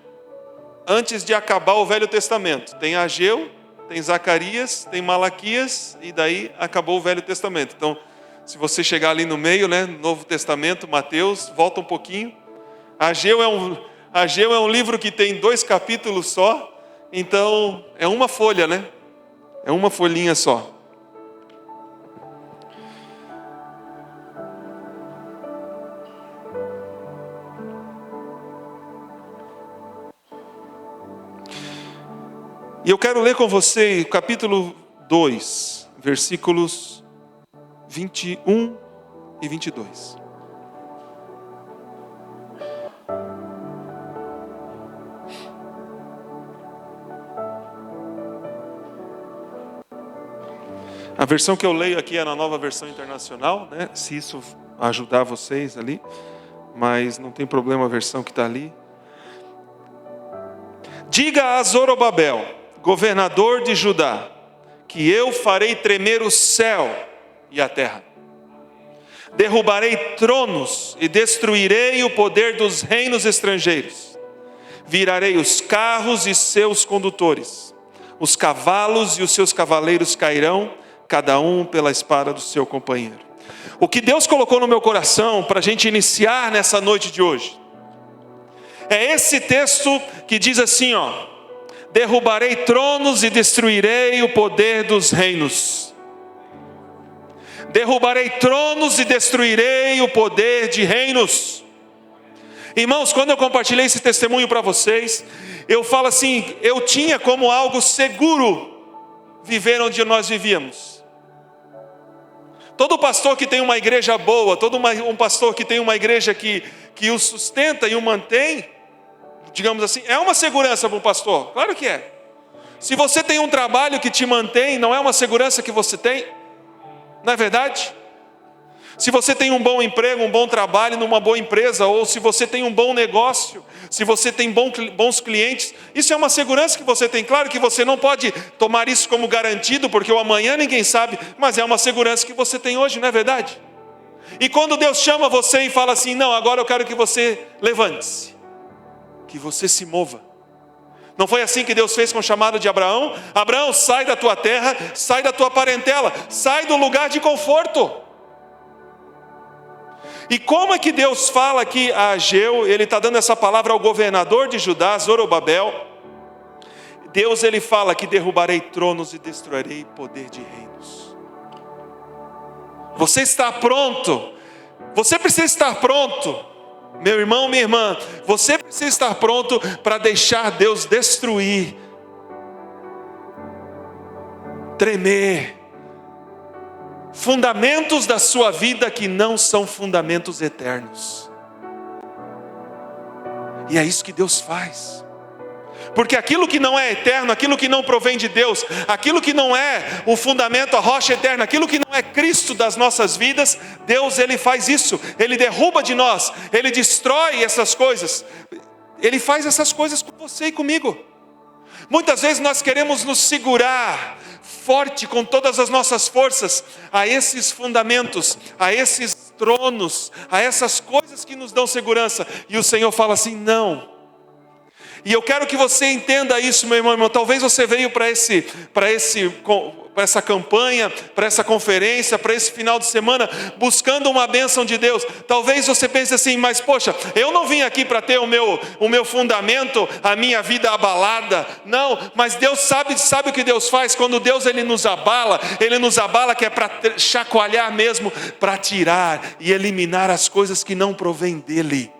antes de acabar o Velho Testamento. Tem Ageu, tem Zacarias, tem Malaquias e daí acabou o Velho Testamento. Então, se você chegar ali no meio, né, Novo Testamento, Mateus, volta um pouquinho. Ageu é um livro que tem 2 capítulos só. Então, é uma folha, né? É uma folhinha só. E eu quero ler com você o capítulo 2, versículos 21 e 22. A versão que eu leio aqui é na Nova Versão Internacional, né? Se isso ajudar vocês ali, mas não tem problema a versão que está ali. Diga a Zorobabel, governador de Judá, que eu farei tremer o céu e a terra. Derrubarei tronos e destruirei o poder dos reinos estrangeiros. Virarei os carros e seus condutores. Os cavalos e os seus cavaleiros cairão, cada um pela espada do seu companheiro. O que Deus colocou no meu coração para a gente iniciar nessa noite de hoje é esse texto que diz assim, derrubarei tronos e destruirei o poder dos reinos. Derrubarei tronos e destruirei o poder de reinos. Irmãos, quando eu compartilhei esse testemunho para vocês, eu falo assim, eu tinha como algo seguro viver onde nós vivíamos. Todo pastor que tem uma igreja boa, um pastor que tem uma igreja que o sustenta e o mantém, digamos assim, é uma segurança para um pastor, claro que é. Se você tem um trabalho que te mantém, não é uma segurança que você tem? Não é verdade? Se você tem um bom emprego, um bom trabalho numa boa empresa, ou se você tem um bom negócio, se você tem bons clientes, isso é uma segurança que você tem. Claro que você não pode tomar isso como garantido, porque o amanhã ninguém sabe, mas é uma segurança que você tem hoje, não é verdade? E quando Deus chama você e fala assim, não, agora eu quero que você levante-se, que você se mova. Não foi assim que Deus fez com o chamado de Abraão? Abraão, sai da tua terra, sai da tua parentela, sai do lugar de conforto. E como é que Deus fala aqui a Ageu? Ele está dando essa palavra ao governador de Judá, Zorobabel. Deus, ele fala que derrubarei tronos e destruirei poder de reinos. Você está pronto? Você precisa estar pronto, meu irmão, minha irmã. Você precisa estar pronto para deixar Deus destruir, tremer fundamentos da sua vida que não são fundamentos eternos. E é isso que Deus faz. Porque aquilo que não é eterno, aquilo que não provém de Deus, aquilo que não é o fundamento, a rocha eterna, aquilo que não é Cristo das nossas vidas, Deus, ele faz isso. Ele derruba de nós, ele destrói essas coisas. Ele faz essas coisas com você e comigo. Muitas vezes nós queremos nos segurar forte com todas as nossas forças a esses fundamentos, a esses tronos, a essas coisas que nos dão segurança. E o Senhor fala assim, não. E eu quero que você entenda isso, meu irmão. Talvez você veio para essa campanha, para essa conferência, para esse final de semana, buscando uma bênção de Deus. Talvez você pense assim, mas poxa, eu não vim aqui para ter o meu fundamento, a minha vida abalada. Não, mas Deus sabe o que Deus faz. Quando Deus ele nos abala que é para chacoalhar mesmo, para tirar e eliminar as coisas que não provêm dEle.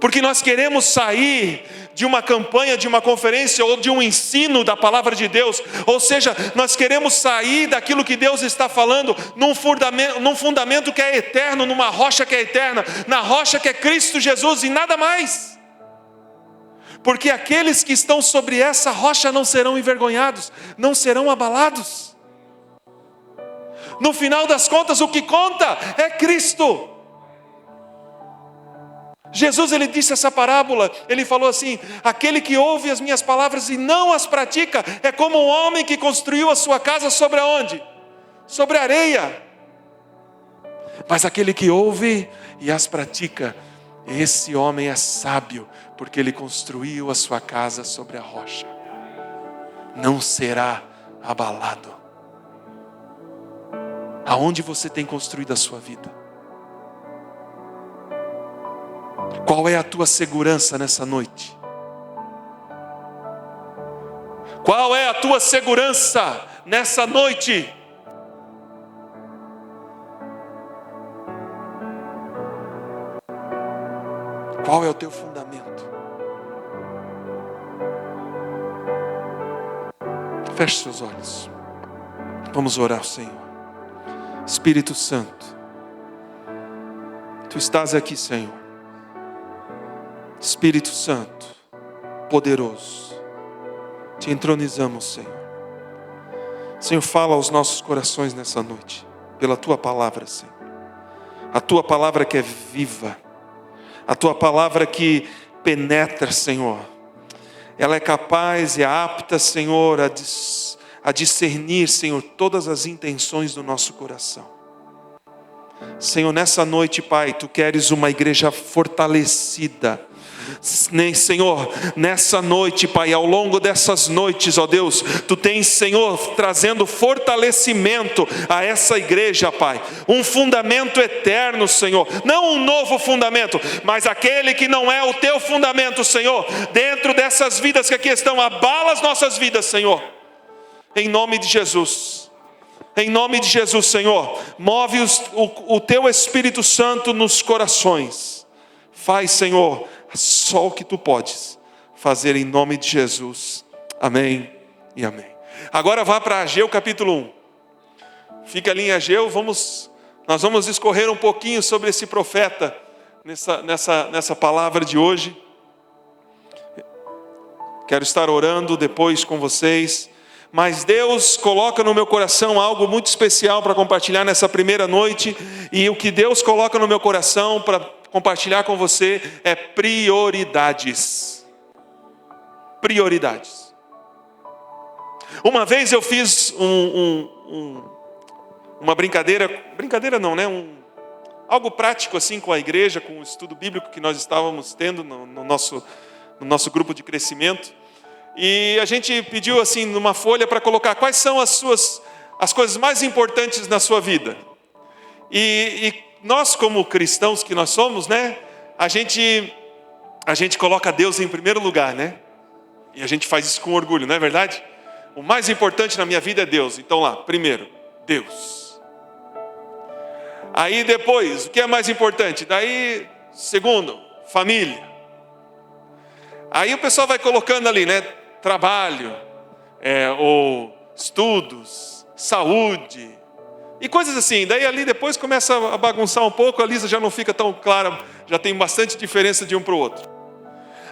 Porque nós queremos sair de uma campanha, de uma conferência ou de um ensino da palavra de Deus. Ou seja, nós queremos sair daquilo que Deus está falando num fundamento que é eterno, numa rocha que é eterna, na rocha que é Cristo Jesus e nada mais. Porque aqueles que estão sobre essa rocha não serão envergonhados, não serão abalados. No final das contas, o que conta é Cristo. Jesus, ele disse essa parábola, ele falou assim, aquele que ouve as minhas palavras e não as pratica, é como um homem que construiu a sua casa sobre aonde? Sobre a areia. Mas aquele que ouve e as pratica, esse homem é sábio, porque ele construiu a sua casa sobre a rocha. Não será abalado. Aonde você tem construído a sua vida? Qual é a tua segurança nessa noite? Qual é a tua segurança nessa noite? Qual é o teu fundamento? Feche seus olhos. Vamos orar ao Senhor. Espírito Santo, Tu estás aqui, Senhor. Espírito Santo, poderoso, Te entronizamos, Senhor. Senhor, fala aos nossos corações nessa noite, pela Tua palavra, Senhor. A Tua palavra que é viva, a Tua palavra que penetra, Senhor. Ela é capaz e apta, Senhor, a discernir, Senhor, todas as intenções do nosso coração. Senhor, nessa noite, Pai, Tu queres uma igreja fortalecida. Senhor, nessa noite, Pai, ao longo dessas noites, ó Deus, Tu tens, Senhor, trazendo fortalecimento a essa igreja, Pai, um fundamento eterno, Senhor, não um novo fundamento, mas aquele que não é o Teu fundamento, Senhor, dentro dessas vidas que aqui estão, abala as nossas vidas, Senhor, em nome de Jesus. Em nome de Jesus, Senhor, move o Teu Espírito Santo nos corações. Faz, Senhor, só o que Tu podes fazer em nome de Jesus. Amém e amém. Agora vá para Ageu capítulo 1. Fica ali em Ageu, nós vamos discorrer um pouquinho sobre esse profeta nessa palavra de hoje. Quero estar orando depois com vocês. Mas Deus coloca no meu coração algo muito especial para compartilhar nessa primeira noite. E o que Deus coloca no meu coração para compartilhar com você é prioridades. Prioridades. Uma vez eu fiz uma brincadeira não, né? Algo prático assim com a igreja, com o estudo bíblico que nós estávamos tendo no nosso grupo de crescimento. E a gente pediu assim numa folha para colocar quais são as coisas mais importantes na sua vida. E nós, como cristãos que nós somos, né? A gente coloca Deus em primeiro lugar, né? E a gente faz isso com orgulho, não é verdade? O mais importante na minha vida é Deus. Então lá, primeiro, Deus. Aí depois, o que é mais importante? Daí, segundo, família. Aí o pessoal vai colocando ali, né? Trabalho, ou estudos, saúde e coisas assim. Daí ali depois começa a bagunçar um pouco, a lista já não fica tão clara, já tem bastante diferença de um para o outro.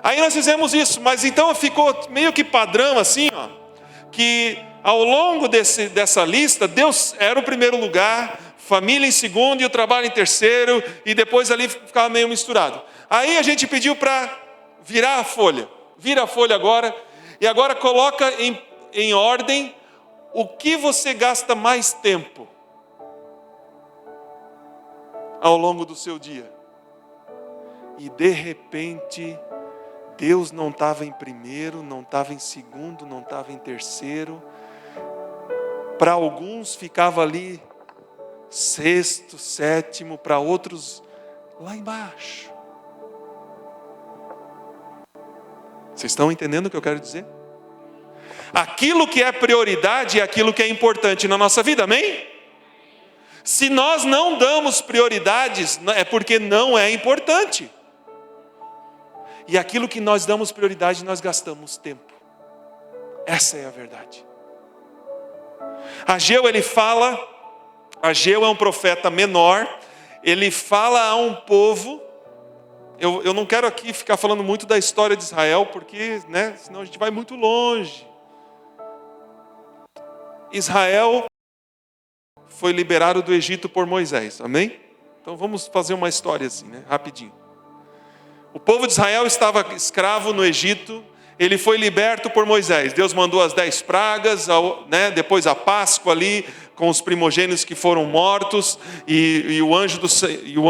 Aí nós fizemos isso, mas então ficou meio que padrão assim, ó, que ao longo dessa lista, Deus era o primeiro lugar, família em segundo e o trabalho em terceiro, e depois ali ficava meio misturado. Aí a gente pediu para virar a folha. Vira a folha agora, e agora coloca em ordem o que você gasta mais tempo ao longo do seu dia. E de repente, Deus não estava em primeiro, não estava em segundo, não estava em terceiro. Para alguns ficava ali sexto, sétimo, para outros lá embaixo. Vocês estão entendendo o que eu quero dizer? Aquilo que é prioridade é aquilo que é importante na nossa vida, amém? Se nós não damos prioridades, é porque não é importante. E aquilo que nós damos prioridade, nós gastamos tempo. Essa é a verdade. Ageu é um profeta menor, ele fala a um povo. Eu não quero aqui ficar falando muito da história de Israel, porque, né, senão a gente vai muito longe. Israel foi liberado do Egito por Moisés, amém? Então vamos fazer uma história assim, né, rapidinho. O povo de Israel estava escravo no Egito, ele foi liberto por Moisés. Deus mandou as 10 pragas, né, depois a Páscoa ali, com os primogênitos que foram mortos, e o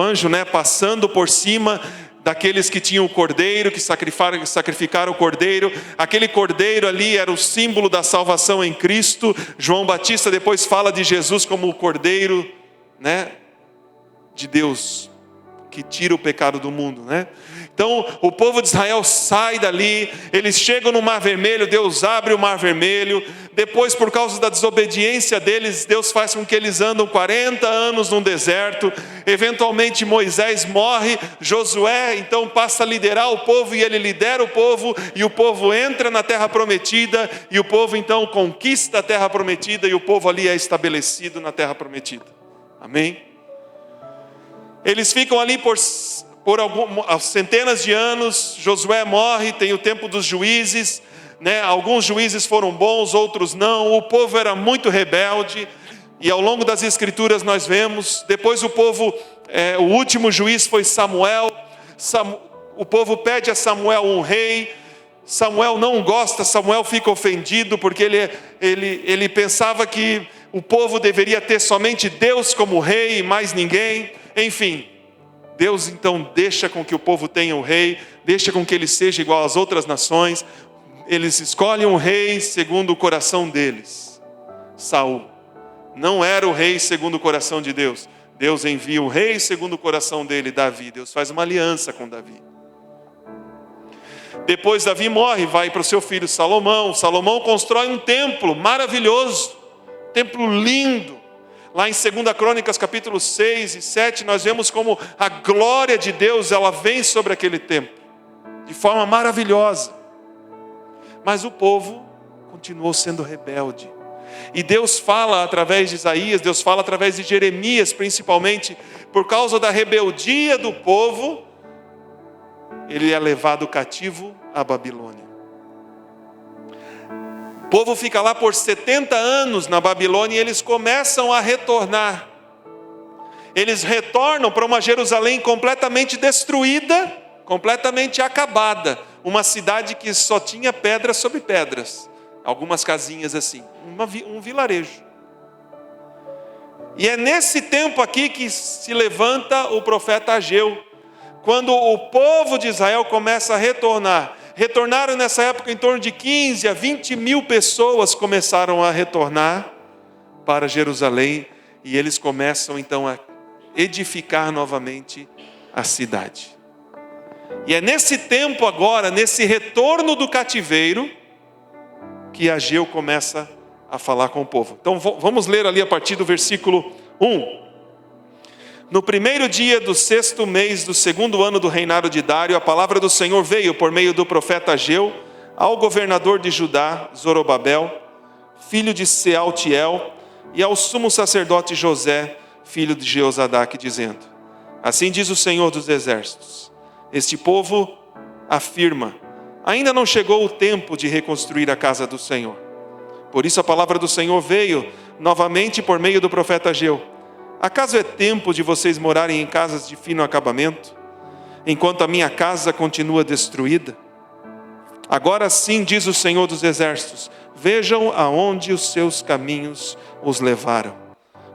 anjo, né, passando por cima daqueles que tinham o cordeiro, que sacrificaram o cordeiro. Aquele cordeiro ali era o símbolo da salvação em Cristo. João Batista depois fala de Jesus como o cordeiro, né, de Deus, que tira o pecado do mundo, né? Então o povo de Israel sai dali, eles chegam no Mar Vermelho, Deus abre o Mar Vermelho. Depois, por causa da desobediência deles, Deus faz com que eles andam 40 anos num deserto. Eventualmente Moisés morre, Josué então passa a liderar o povo, e ele lidera o povo, e o povo entra na terra prometida, e o povo então conquista a terra prometida, e o povo ali é estabelecido na terra prometida, amém? Eles ficam ali por centenas de anos. Josué morre, tem o tempo dos juízes, né? Alguns juízes foram bons, outros não. O povo era muito rebelde, e ao longo das escrituras nós vemos, depois o último juiz foi Samuel. O povo pede a Samuel um rei. Samuel não gosta, Samuel fica ofendido, porque ele pensava que o povo deveria ter somente Deus como rei e mais ninguém. Enfim, Deus então deixa com que o povo tenha um rei, deixa com que ele seja igual às outras nações. Eles escolhem um rei segundo o coração deles. Saul não era o rei segundo o coração de Deus. Deus envia o rei segundo o coração dele, Davi. Deus faz uma aliança com Davi. Depois Davi morre, vai para o seu filho Salomão. Salomão constrói um templo maravilhoso, templo lindo. Lá em 2 Crônicas, capítulo 6 e 7, nós vemos como a glória de Deus, ela vem sobre aquele templo, de forma maravilhosa. Mas o povo continuou sendo rebelde. E Deus fala através de Isaías, Deus fala através de Jeremias, principalmente, por causa da rebeldia do povo, ele é levado cativo à Babilônia. povo fica lá por 70 anos na Babilônia e eles começam a retornar. Eles retornam para uma Jerusalém completamente destruída, completamente acabada. Uma cidade que só tinha pedras sobre pedras. Algumas casinhas assim, um vilarejo. E é nesse tempo aqui que se levanta o profeta Ageu. Quando o povo de Israel começa a retornar. Retornaram nessa época em torno de 15 a 20 mil pessoas começaram a retornar para Jerusalém. E eles começam então a edificar novamente a cidade. E é nesse tempo agora, nesse retorno do cativeiro, que Ageu começa a falar com o povo. Então vamos ler ali a partir do versículo 1. No primeiro dia do 6º mês do 2º ano do reinado de Dário, a palavra do Senhor veio por meio do profeta Ageu ao governador de Judá, Zorobabel, filho de Sealtiel, e ao sumo sacerdote José, filho de Jeozadak, dizendo: assim diz o Senhor dos exércitos, este povo afirma, ainda não chegou o tempo de reconstruir a casa do Senhor. Por isso a palavra do Senhor veio novamente por meio do profeta Ageu. Acaso é tempo de vocês morarem em casas de fino acabamento, enquanto a minha casa continua destruída? Agora sim, diz o Senhor dos exércitos, vejam aonde os seus caminhos os levaram.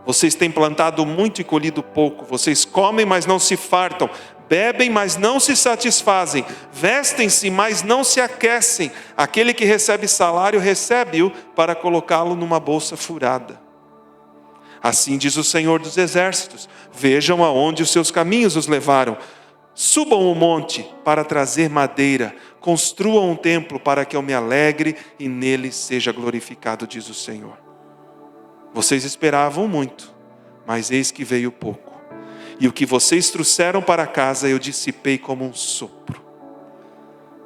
Vocês têm plantado muito e colhido pouco, vocês comem, mas não se fartam, bebem, mas não se satisfazem, vestem-se, mas não se aquecem. Aquele que recebe salário, recebe-o para colocá-lo numa bolsa furada. Assim diz o Senhor dos exércitos, vejam aonde os seus caminhos os levaram. Subam o monte para trazer madeira, construam um templo para que eu me alegre e nele seja glorificado, diz o Senhor. Vocês esperavam muito, mas eis que veio pouco. E o que vocês trouxeram para casa eu dissipei como um sopro.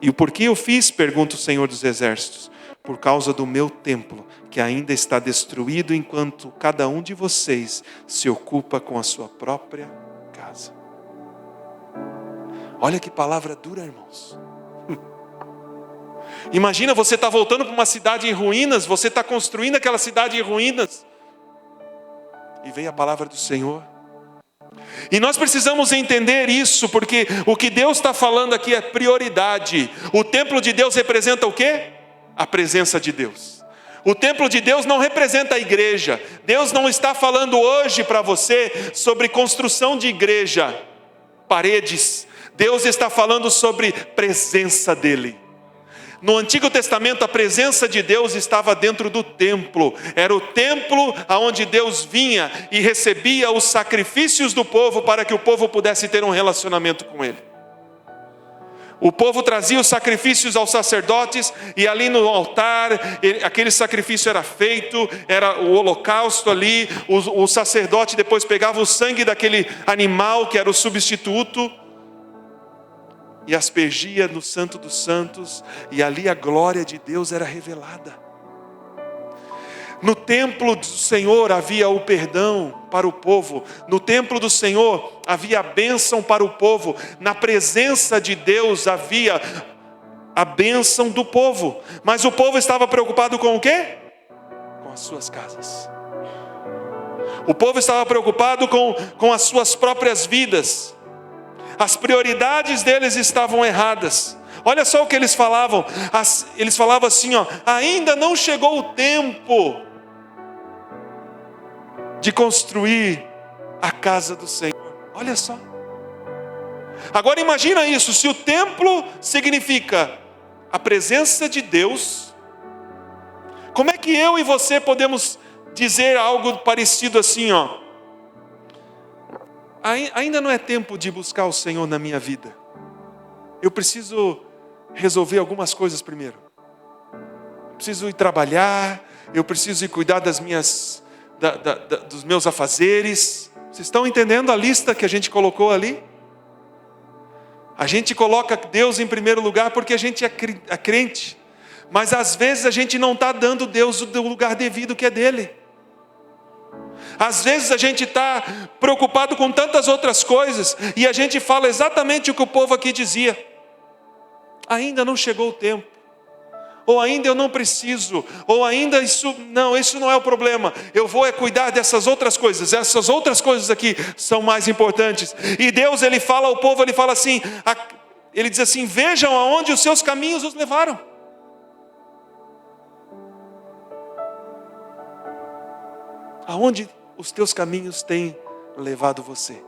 E o porquê eu fiz, pergunta o Senhor dos exércitos, por causa do meu templo, que ainda está destruído, enquanto cada um de vocês se ocupa com a sua própria casa. Olha que palavra dura, irmãos. Imagina, você está voltando para uma cidade em ruínas, você está construindo aquela cidade em ruínas, e vem a palavra do Senhor. E nós precisamos entender isso, porque o que Deus está falando aqui é prioridade. O templo de Deus representa o quê? A presença de Deus. O templo de Deus não representa a igreja. Deus não está falando hoje para você sobre construção de igreja, paredes. Deus está falando sobre presença dEle. No Antigo Testamento, a presença de Deus estava dentro do templo. Era o templo onde Deus vinha e recebia os sacrifícios do povo para que o povo pudesse ter um relacionamento com Ele. O povo trazia os sacrifícios aos sacerdotes e ali no altar, aquele sacrifício era feito, era o holocausto ali. O sacerdote depois pegava o sangue daquele animal que era o substituto e aspergia no Santo dos Santos, e ali a glória de Deus era revelada. No templo do Senhor havia o perdão para o povo, no templo do Senhor havia a bênção para o povo, na presença de Deus havia a bênção do povo, mas o povo estava preocupado com o quê? Com as suas casas. O povo estava preocupado com as suas próprias vidas. As prioridades deles estavam erradas. Olha só o que eles falavam. Eles falavam assim, ainda não chegou o tempo de construir a casa do Senhor. Olha só. Agora imagina isso, se o templo significa a presença de Deus, como é que eu e você podemos dizer algo parecido assim, ainda não é tempo de buscar o Senhor na minha vida. Eu preciso resolver algumas coisas primeiro. Eu preciso ir trabalhar, eu preciso ir cuidar dos meus afazeres. Vocês estão entendendo a lista que a gente colocou ali? A gente coloca Deus em primeiro lugar porque a gente é crente. Mas às vezes a gente não está dando Deus o lugar devido que é dele. Às vezes a gente está preocupado com tantas outras coisas e a gente fala exatamente o que o povo aqui dizia. Ainda não chegou o tempo. ou ainda eu não preciso, ou ainda isso não é o problema. Eu vou cuidar dessas outras coisas. Essas outras coisas aqui são mais importantes. E Deus, Ele fala ao povo, Ele fala assim, Ele diz assim: vejam aonde os seus caminhos os levaram. Aonde os teus caminhos têm levado você?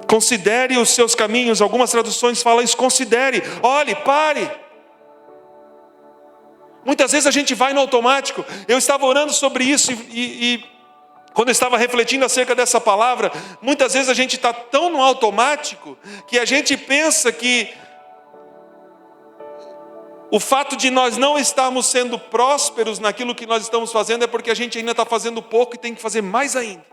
Considere os seus caminhos. Algumas traduções falam isso, considere, olhe, pare. Muitas vezes a gente vai no automático. Eu estava orando sobre isso e quando eu estava refletindo acerca dessa palavra, muitas vezes a gente está tão no automático que a gente pensa que o fato de nós não estarmos sendo prósperos naquilo que nós estamos fazendo é porque a gente ainda está fazendo pouco e tem que fazer mais ainda.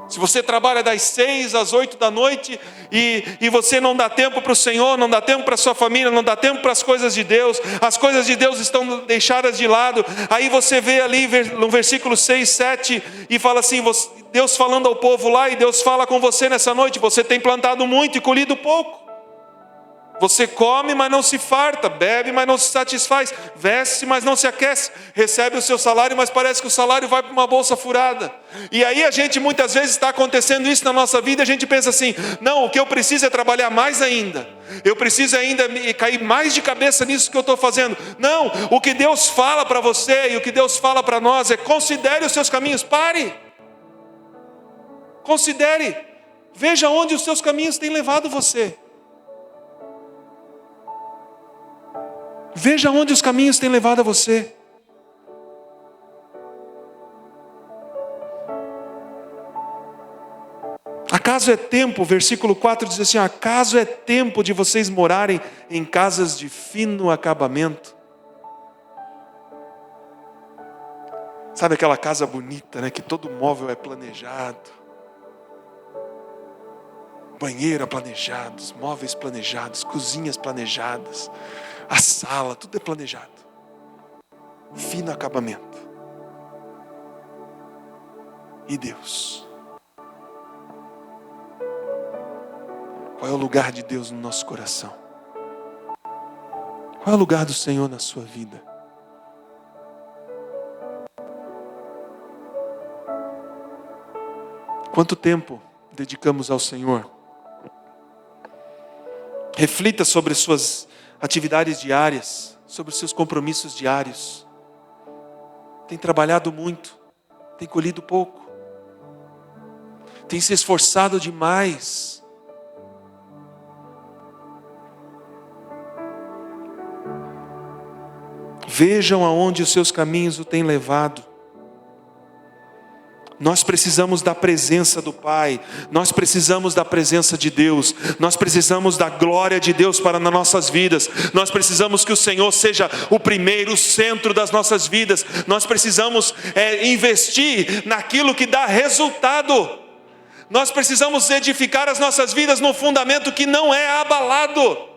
Se você trabalha das 6 às 8 da noite e você não dá tempo para o Senhor, não dá tempo para a sua família, não dá tempo para as coisas de Deus, as coisas de Deus estão deixadas de lado, aí você vê ali no versículo 6, 7 e fala assim, Deus falando ao povo lá, e Deus fala com você nessa noite: você tem plantado muito e colhido pouco. Você come, mas não se farta, bebe, mas não se satisfaz, veste, mas não se aquece, recebe o seu salário, mas parece que o salário vai para uma bolsa furada. E aí a gente muitas vezes está acontecendo isso na nossa vida, a gente pensa assim: não, o que eu preciso é trabalhar mais ainda, eu preciso ainda cair mais de cabeça nisso que eu estou fazendo. Não, o que Deus fala para você e o que Deus fala para nós é: considere os seus caminhos, pare, considere, veja onde os seus caminhos têm levado você. Veja onde os caminhos têm levado a você. Acaso é tempo, versículo 4 diz assim: acaso é tempo de vocês morarem em casas de fino acabamento? Sabe aquela casa bonita, né? Que todo móvel é planejado, banheiro planejado, móveis planejados, cozinhas planejadas, a sala, tudo é planejado. Fino acabamento. E Deus? Qual é o lugar de Deus no nosso coração? Qual é o lugar do Senhor na sua vida? Quanto tempo dedicamos ao Senhor? Reflita sobre suas atividades diárias, sobre os seus compromissos diários. Tem trabalhado muito, tem colhido pouco, tem se esforçado demais. Vejam aonde os seus caminhos o têm levado. Nós precisamos da presença do Pai, nós precisamos da presença de Deus, nós precisamos da glória de Deus para nas nossas vidas, nós precisamos que o Senhor seja o primeiro centro das nossas vidas, nós precisamos investir naquilo que dá resultado, nós precisamos edificar as nossas vidas num fundamento que não é abalado,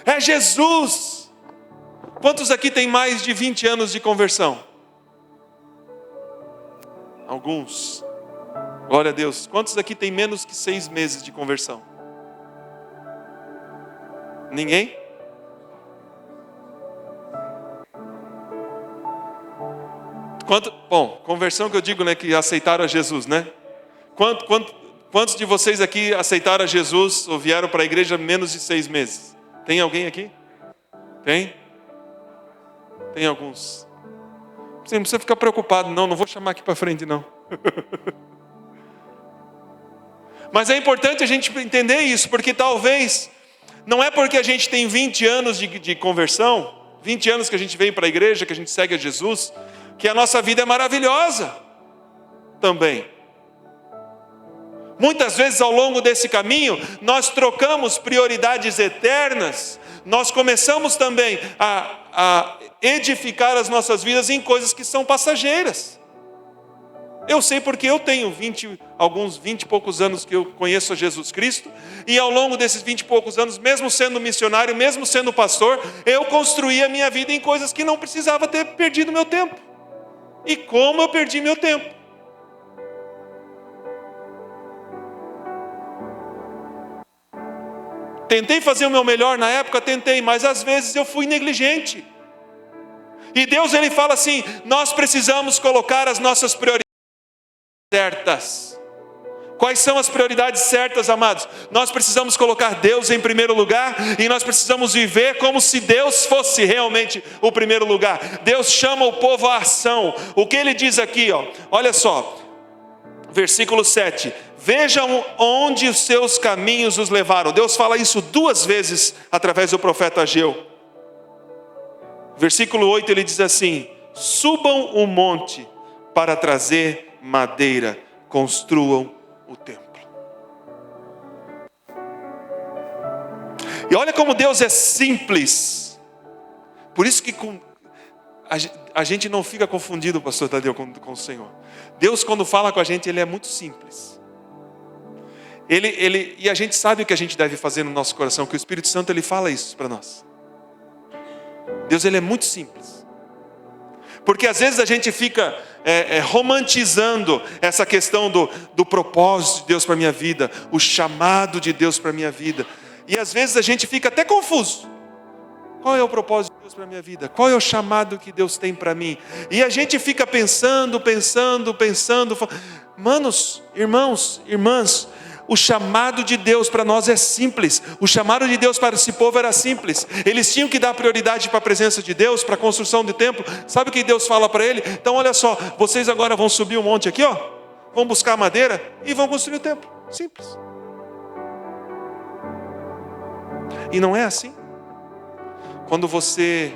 é Jesus. Quantos aqui têm mais de 20 anos de conversão? Alguns. Glória a Deus. Quantos aqui tem menos que 6 meses de conversão? Ninguém? Bom, conversão que eu digo, né, que aceitaram a Jesus, né? Quantos de vocês aqui aceitaram a Jesus ou vieram para a igreja menos de 6 meses? Tem alguém aqui? Tem? Tem alguns. Você não precisa ficar preocupado, não vou chamar aqui para frente, não. Mas é importante a gente entender isso, porque talvez, não é porque a gente tem 20 anos de conversão, 20 anos que a gente vem para a igreja, que a gente segue a Jesus, que a nossa vida é maravilhosa também. Muitas vezes ao longo desse caminho, nós trocamos prioridades eternas, nós começamos também a edificar as nossas vidas em coisas que são passageiras. Eu sei porque eu tenho alguns 20 e poucos anos que eu conheço a Jesus Cristo, e ao longo desses 20 e poucos anos, mesmo sendo missionário, mesmo sendo pastor, eu construí a minha vida em coisas que não precisava ter perdido meu tempo. E como eu perdi meu tempo? tentei fazer o meu melhor na época, tentei, mas às vezes eu fui negligente. E Deus, Ele fala assim, nós precisamos colocar as nossas prioridades certas. Quais são as prioridades certas, amados? Nós precisamos colocar Deus em primeiro lugar e nós precisamos viver como se Deus fosse realmente o primeiro lugar. Deus chama o povo à ação. O que Ele diz aqui, ó, olha só, versículo 7. Vejam onde os seus caminhos os levaram. Deus fala isso 2 vezes através do profeta Ageu. Versículo 8 ele diz assim: subam o monte para trazer madeira, construam o templo. E olha como Deus é simples. Por isso que a gente não fica confundido, pastor Tadeu, com o Senhor. Deus, quando fala com a gente, Ele é muito simples. E a gente sabe o que a gente deve fazer no nosso coração, que o Espírito Santo Ele fala isso para nós. Deus, Ele é muito simples. Porque às vezes a gente fica romantizando essa questão do propósito de Deus para a minha vida, o chamado de Deus para a minha vida. E às vezes a gente fica até confuso. Qual é o propósito de Deus para a minha vida? Qual é o chamado que Deus tem para mim? E a gente fica pensando. Manos, irmãos, irmãs, o chamado de Deus para nós é simples. O chamado de Deus para esse povo era simples. Eles tinham que dar prioridade para a presença de Deus, para a construção do templo. Sabe o que Deus fala para ele? Então olha só, vocês agora vão subir um monte aqui, ó, vão buscar madeira e vão construir o templo. Simples. E não é assim. Quando você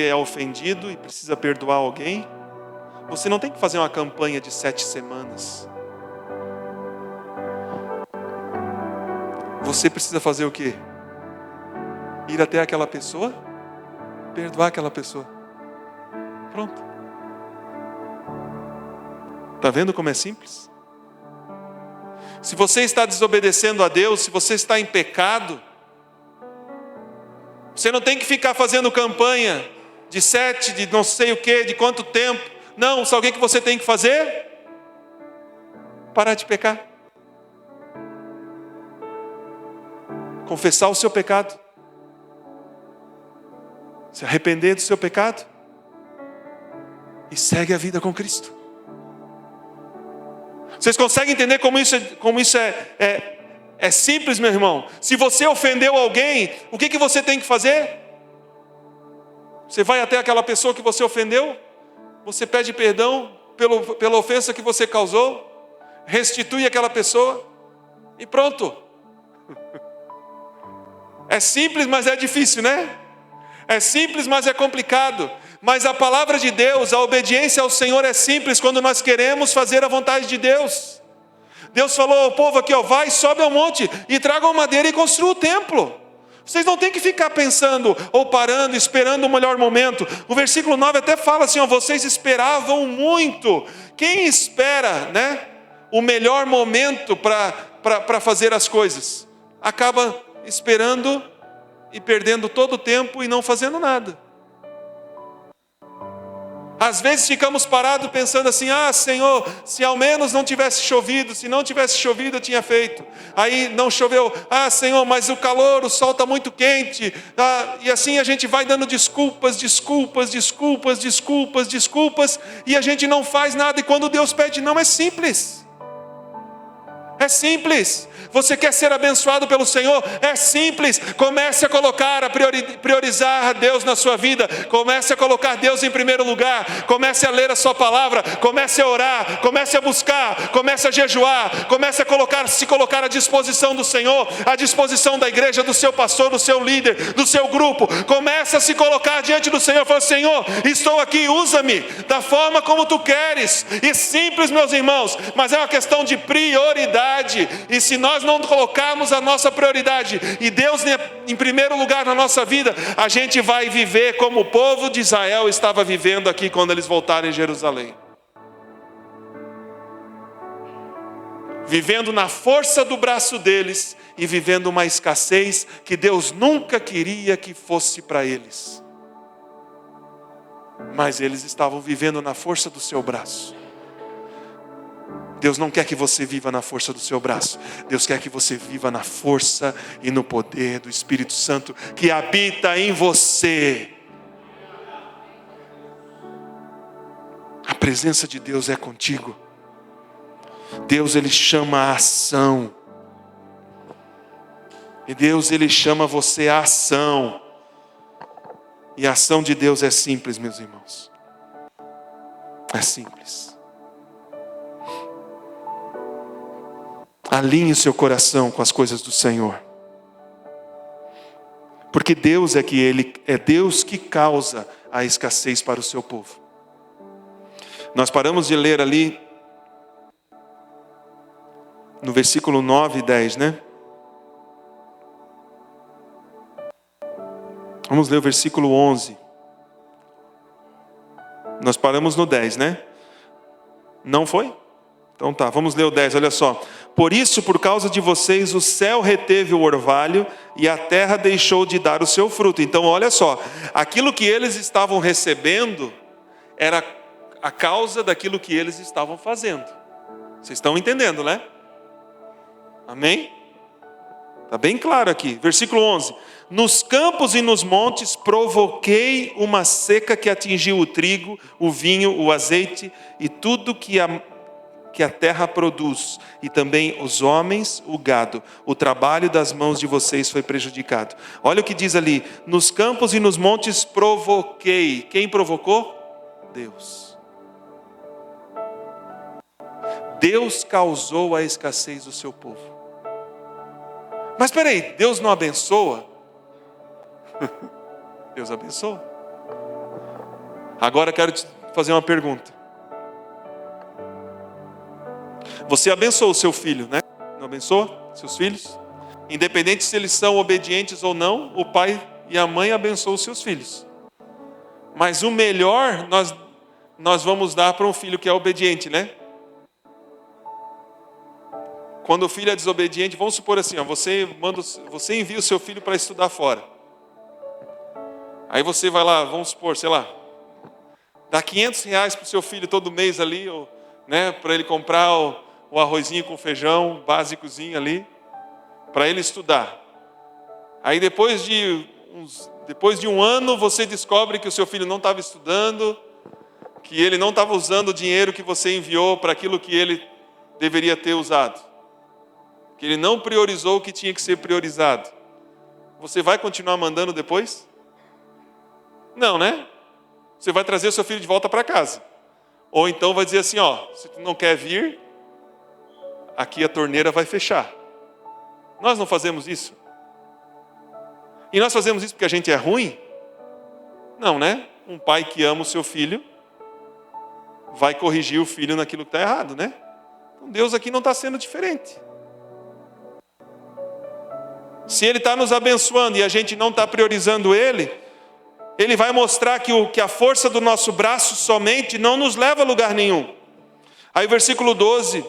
é ofendido e precisa perdoar alguém, você não tem que fazer uma campanha de 7 semanas. Você precisa fazer o quê? Ir até aquela pessoa, perdoar aquela pessoa. Pronto. Está vendo como é simples? Se você está desobedecendo a Deus, se você está em pecado, você não tem que ficar fazendo campanha de 7, de não sei o que, de quanto tempo. Não, sabe o que você tem que fazer? Parar de pecar. Confessar o seu pecado. Se arrepender do seu pecado. E segue a vida com Cristo. Vocês conseguem entender como isso é simples, meu irmão? Se você ofendeu alguém, o que você tem que fazer? Você vai até aquela pessoa que você ofendeu, você pede perdão pela ofensa que você causou, restitui aquela pessoa e pronto. É simples, mas é difícil, né? É simples, mas é complicado. Mas a palavra de Deus, a obediência ao Senhor é simples quando nós queremos fazer a vontade de Deus. Deus falou ao povo aqui, ó, vai, sobe ao monte e tragam madeira e construa o templo. Vocês não tem que ficar pensando ou parando, esperando o melhor momento. O versículo 9 até fala assim, ó, vocês esperavam muito. Quem espera, né, o melhor momento para fazer as coisas, acaba esperando e perdendo todo o tempo e não fazendo nada. Às vezes ficamos parados pensando assim, Senhor, se ao menos não tivesse chovido, se não tivesse chovido eu tinha feito. Aí não choveu, Senhor, mas o calor, o sol está muito quente. E assim a gente vai dando desculpas, e a gente não faz nada. E quando Deus pede, não, é simples. É simples. Você quer ser abençoado pelo Senhor? É simples. Comece a priorizar a Deus na sua vida. Comece a colocar Deus em primeiro lugar. Comece a ler a sua palavra. Comece a orar. Comece a buscar. Comece a jejuar. Comece a se colocar à disposição do Senhor, à disposição da igreja, do seu pastor, do seu líder, do seu grupo. Comece a se colocar diante do Senhor. Fala, Senhor, estou aqui, usa-me da forma como Tu queres. E simples, meus irmãos, mas é uma questão de prioridade. E se nós não colocarmos a nossa prioridade e Deus em primeiro lugar na nossa vida, a gente vai viver como o povo de Israel estava vivendo aqui quando eles voltaram em Jerusalém. Vivendo na força do braço deles e vivendo uma escassez que Deus nunca queria que fosse para eles. Mas eles estavam vivendo na força do seu braço. Deus não quer que você viva na força do seu braço. Deus quer que você viva na força e no poder do Espírito Santo que habita em você. A presença de Deus é contigo. Deus, Ele chama a ação. E Deus, Ele chama você à ação. E a ação de Deus é simples, meus irmãos. É simples. Alinhe o seu coração com as coisas do Senhor. Porque Deus é Deus que causa a escassez para o seu povo. Nós paramos de ler ali no versículo 9 e 10, né? Vamos ler o versículo 11. Nós paramos no 10, né? Não foi? Então tá, vamos ler o 10, olha só. Por isso, por causa de vocês, o céu reteve o orvalho e a terra deixou de dar o seu fruto. Então olha só, aquilo que eles estavam recebendo era a causa daquilo que eles estavam fazendo. Vocês estão entendendo, né? Amém? Está bem claro aqui, versículo 11. Nos campos e nos montes provoquei uma seca que atingiu o trigo, o vinho, o azeite e tudo que a terra produz, e também os homens, o gado. O trabalho das mãos de vocês foi prejudicado. Olha o que diz ali, nos campos e nos montes provoquei. Quem provocou? Deus. Deus causou a escassez do seu povo. Mas espera aí, Deus não abençoa? Deus abençoa. Agora quero te fazer uma pergunta. Você abençoou o seu filho, né? Não abençoa seus filhos? Independente se eles são obedientes ou não, o pai e a mãe abençoam os seus filhos. Mas o melhor nós vamos dar para um filho que é obediente, né? Quando o filho é desobediente, vamos supor assim, ó, você envia o seu filho para estudar fora. Aí você vai lá, vamos supor, sei lá, dá R$500 para o seu filho todo mês ali, né, para ele comprar o arrozinho com feijão, básicozinho ali, para ele estudar. Aí depois de um ano, você descobre que o seu filho não estava estudando, que ele não estava usando o dinheiro que você enviou para aquilo que ele deveria ter usado. Que ele não priorizou o que tinha que ser priorizado. Você vai continuar mandando depois? Não, né? Você vai trazer o seu filho de volta para casa. Ou então vai dizer assim, ó, se tu não quer vir, aqui a torneira vai fechar. Nós não fazemos isso. E nós fazemos isso porque a gente é ruim? Não, né? Um pai que ama o seu filho vai corrigir o filho naquilo que está errado, né? Então Deus aqui não está sendo diferente. Se Ele está nos abençoando e a gente não está priorizando Ele, Ele vai mostrar que a força do nosso braço somente não nos leva a lugar nenhum. Aí o versículo 12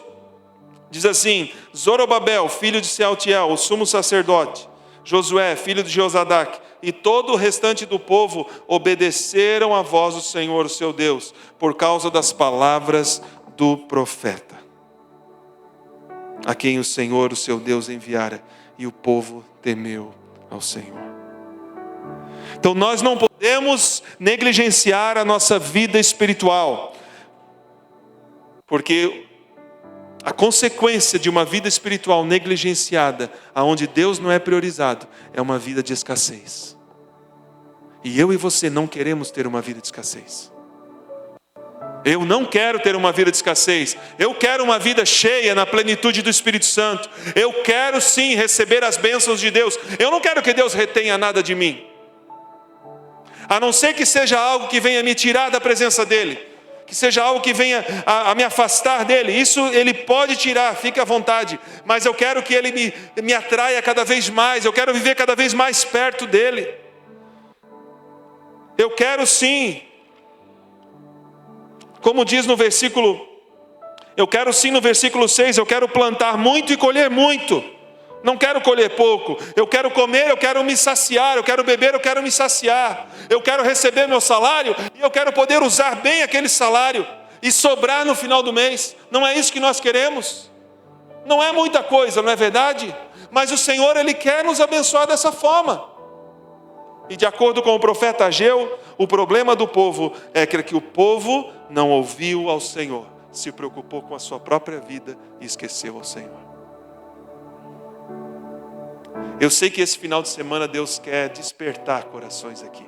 diz assim, Zorobabel, filho de Sealtiel, o sumo sacerdote, Josué, filho de Josadac, e todo o restante do povo obedeceram à voz do Senhor, o seu Deus, por causa das palavras do profeta, a quem o Senhor, o seu Deus, enviara. E o povo temeu ao Senhor. Então nós não podemos negligenciar a nossa vida espiritual. Porque a consequência de uma vida espiritual negligenciada, aonde Deus não é priorizado, é uma vida de escassez. E eu e você não queremos ter uma vida de escassez. Eu não quero ter uma vida de escassez. Eu quero uma vida cheia na plenitude do Espírito Santo. Eu quero sim receber as bênçãos de Deus. Eu não quero que Deus retenha nada de mim. A não ser que seja algo que venha me tirar da presença dEle. Que seja algo que venha a me afastar dEle. Isso Ele pode tirar, fique à vontade. Mas eu quero que Ele me atraia cada vez mais. Eu quero viver cada vez mais perto dEle. Eu quero sim. Como diz no versículo, eu quero sim no versículo 6, eu quero plantar muito e colher muito. Não quero colher pouco. Eu quero comer, eu quero me saciar. Eu quero beber, eu quero me saciar. Eu quero receber meu salário e eu quero poder usar bem aquele salário. e sobrar no final do mês. Não é isso que nós queremos. Não é muita coisa, não é verdade? Mas o Senhor, Ele quer nos abençoar dessa forma. E de acordo com o profeta Ageu, o problema do povo é que o povo não ouviu ao Senhor, se preocupou com a sua própria vida e esqueceu ao Senhor. Eu sei que esse final de semana Deus quer despertar corações aqui.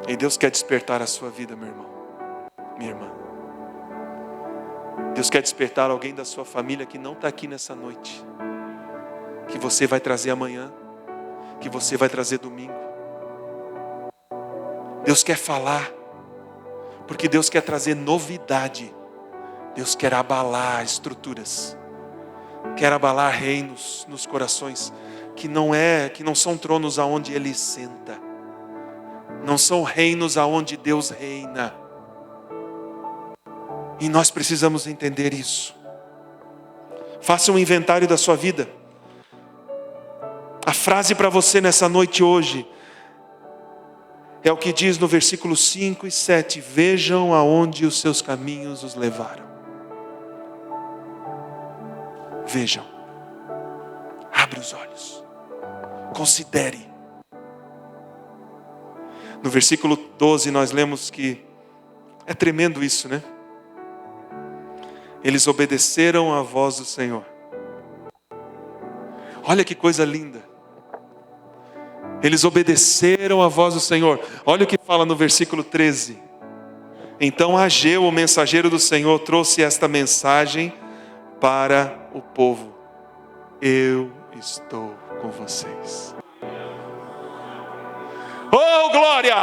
E Deus quer despertar a sua vida, meu irmão, minha irmã. Deus quer despertar alguém da sua família que não está aqui nessa noite, que você vai trazer amanhã, que você vai trazer domingo. Deus quer falar, porque Deus quer trazer novidade. Deus quer abalar estruturas, quer abalar reinos nos corações, que não são tronos aonde Ele senta, não são reinos aonde Deus reina. E nós precisamos entender isso. Faça um inventário da sua vida. A frase para você nessa noite hoje é o que diz no versículo 5 e 7. Vejam aonde os seus caminhos os levaram. Vejam. Abre os olhos. Considere. No versículo 12 nós lemos que é tremendo isso, né? Eles obedeceram à voz do Senhor. Olha que coisa linda. Eles obedeceram à voz do Senhor. Olha o que fala no versículo 13. Então Ageu, o mensageiro do Senhor, trouxe esta mensagem para o povo. Eu estou com vocês. Oh, glória!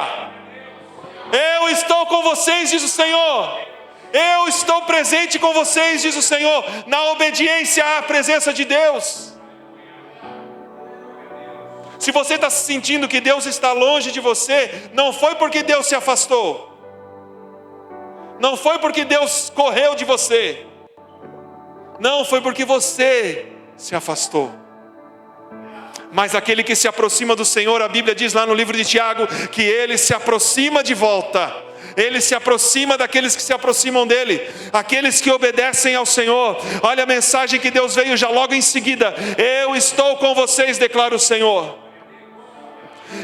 Eu estou com vocês, diz o Senhor. Eu estou presente com vocês, diz o Senhor, na obediência à presença de Deus. Se você está sentindo que Deus está longe de você, não foi porque Deus se afastou. Não foi porque Deus correu de você. Não, foi porque você se afastou. Mas aquele que se aproxima do Senhor, a Bíblia diz lá no livro de Tiago, que Ele se aproxima de volta. Ele se aproxima daqueles que se aproximam dEle, aqueles que obedecem ao Senhor. Olha a mensagem que Deus veio já logo em seguida. Eu estou com vocês, declara o Senhor.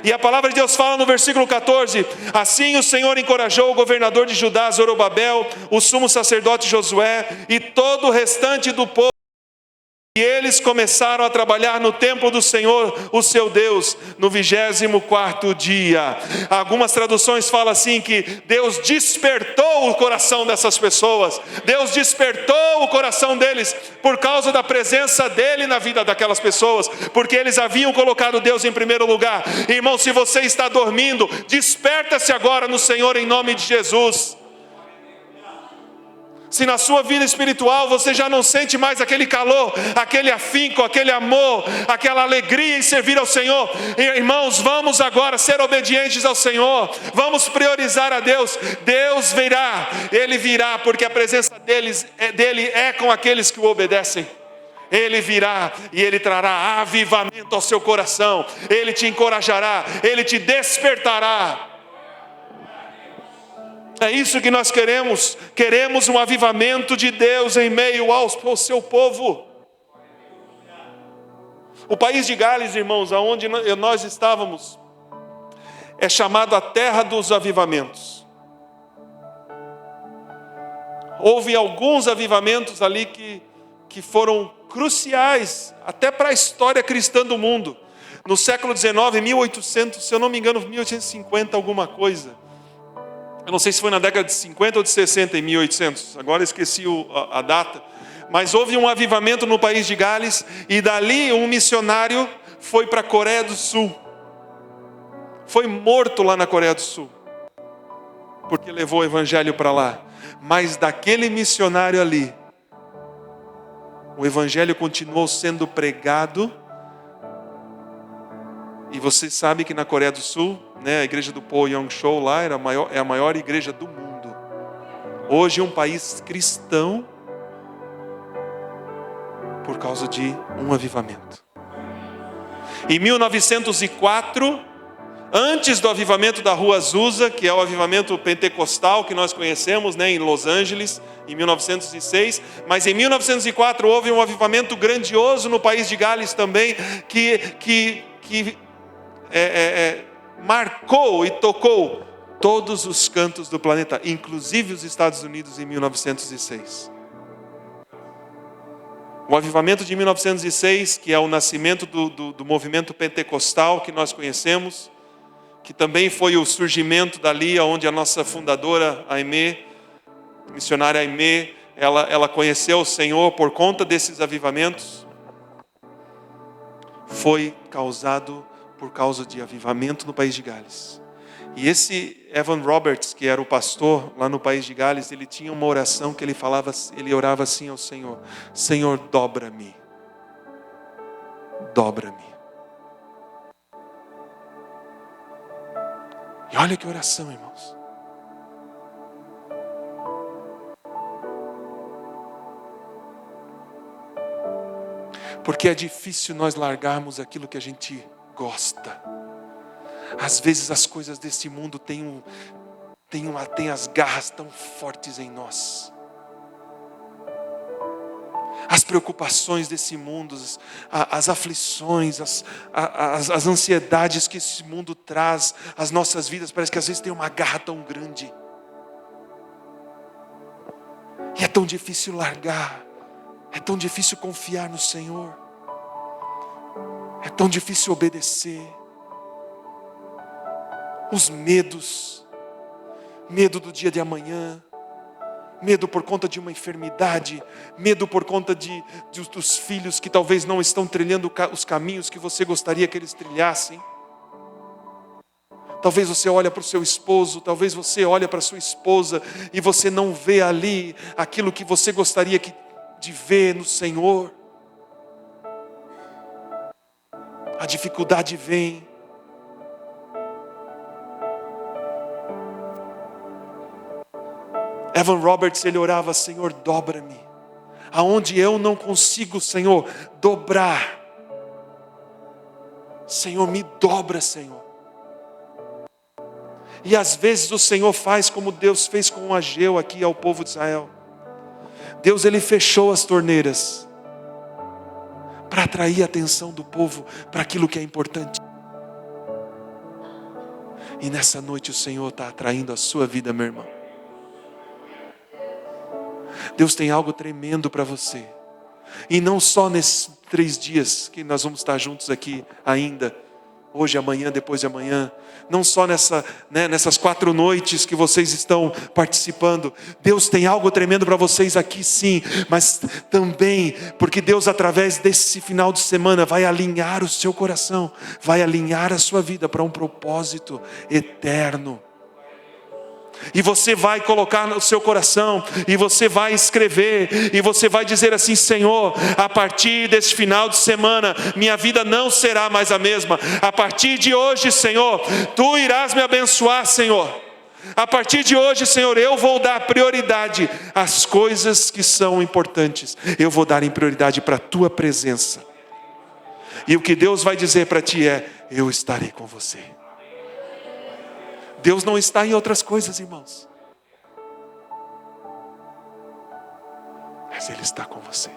E a palavra de Deus fala no versículo 14. Assim o Senhor encorajou o governador de Judá, Zorobabel, o sumo sacerdote Josué e todo o restante do povo. E eles começaram a trabalhar no templo do Senhor, o seu Deus, no 24º dia. Algumas traduções falam assim que Deus despertou o coração dessas pessoas. Deus despertou o coração deles por causa da presença dEle na vida daquelas pessoas, porque eles haviam colocado Deus em primeiro lugar. Irmão, se você está dormindo, desperta-se agora no Senhor em nome de Jesus. Se na sua vida espiritual você já não sente mais aquele calor, aquele afinco, aquele amor, aquela alegria em servir ao Senhor, irmãos, vamos agora ser obedientes ao Senhor, vamos priorizar a Deus. Deus virá, Ele virá, porque a presença dele é com aqueles que o obedecem. Ele virá e Ele trará avivamento ao seu coração, Ele te encorajará, Ele te despertará. É isso que nós queremos. Queremos um avivamento de Deus em meio ao seu povo. O país de Gales, irmãos, aonde nós estávamos, é chamado a terra dos avivamentos. Houve alguns avivamentos ali que foram cruciais até para a história cristã do mundo. No século XIX, 1800, se eu não me engano, 1850 alguma coisa. Eu não sei se foi na década de 50 ou de 60, em 1800. Agora esqueci a data. Mas houve um avivamento no país de Gales. E dali um missionário foi para a Coreia do Sul. Foi morto lá na Coreia do Sul, porque levou o evangelho para lá. Mas daquele missionário ali, o evangelho continuou sendo pregado. E você sabe que na Coreia do Sul, né, a igreja do Po Yong-chol lá é a maior igreja do mundo. Hoje é um país cristão por causa de um avivamento. Em 1904, Antes do avivamento da Rua Azusa, que é o avivamento pentecostal que nós conhecemos, né, em Los Angeles, em 1906. Mas em 1904 houve um avivamento grandioso no país de Gales também, que marcou e tocou todos os cantos do planeta, inclusive os Estados Unidos em 1906. O avivamento de 1906, que é o nascimento do movimento pentecostal que nós conhecemos, que também foi o surgimento dali, onde a nossa fundadora, a Aimee, missionária Aimee, ela conheceu o Senhor por conta desses avivamentos, foi causado por causa de avivamento no país de Gales. E esse Evan Roberts, que era o pastor lá no país de Gales, ele tinha uma oração que ele orava assim ao Senhor: Senhor, dobra-me, dobra-me. E olha que oração, irmãos. Porque é difícil nós largarmos aquilo que a gente gosta. Às vezes as coisas desse mundo têm as garras tão fortes em nós. As preocupações desse mundo, as aflições, as ansiedades que esse mundo traz às nossas vidas, parece que às vezes tem uma garra tão grande. E é tão difícil largar, é tão difícil confiar no Senhor, é tão difícil obedecer. Os medos, medo do dia de amanhã, medo por conta de uma enfermidade, medo por conta dos filhos que talvez não estão trilhando os caminhos que você gostaria que eles trilhassem. Talvez você olhe para o seu esposo, talvez você olhe para a sua esposa e você não vê ali aquilo que você gostaria de ver no Senhor. A dificuldade vem. Evan Roberts, ele orava: Senhor, dobra-me. Aonde eu não consigo, Senhor, dobrar. Senhor, me dobra, Senhor. E às vezes o Senhor faz como Deus fez com Ageu aqui ao povo de Israel. Deus, ele fechou as torneiras para atrair a atenção do povo para aquilo que é importante. E nessa noite o Senhor está atraindo a sua vida, meu irmão. Deus tem algo tremendo para você. E não só nesses 3 dias que nós vamos estar juntos aqui ainda, hoje, amanhã, depois de amanhã. Não só nessas 4 noites que vocês estão participando. Deus tem algo tremendo para vocês aqui, sim. Mas também, porque Deus, através desse final de semana, vai alinhar o seu coração, vai alinhar a sua vida para um propósito eterno. E você vai colocar no seu coração, e você vai escrever, e você vai dizer assim: Senhor, a partir desse final de semana, minha vida não será mais a mesma. A partir de hoje, Senhor, Tu irás me abençoar, Senhor. A partir de hoje, Senhor, eu vou dar prioridade às coisas que são importantes. Eu vou dar em prioridade para a Tua presença. E o que Deus vai dizer para ti é: eu estarei com você. Deus não está em outras coisas, irmãos. Mas Ele está com você.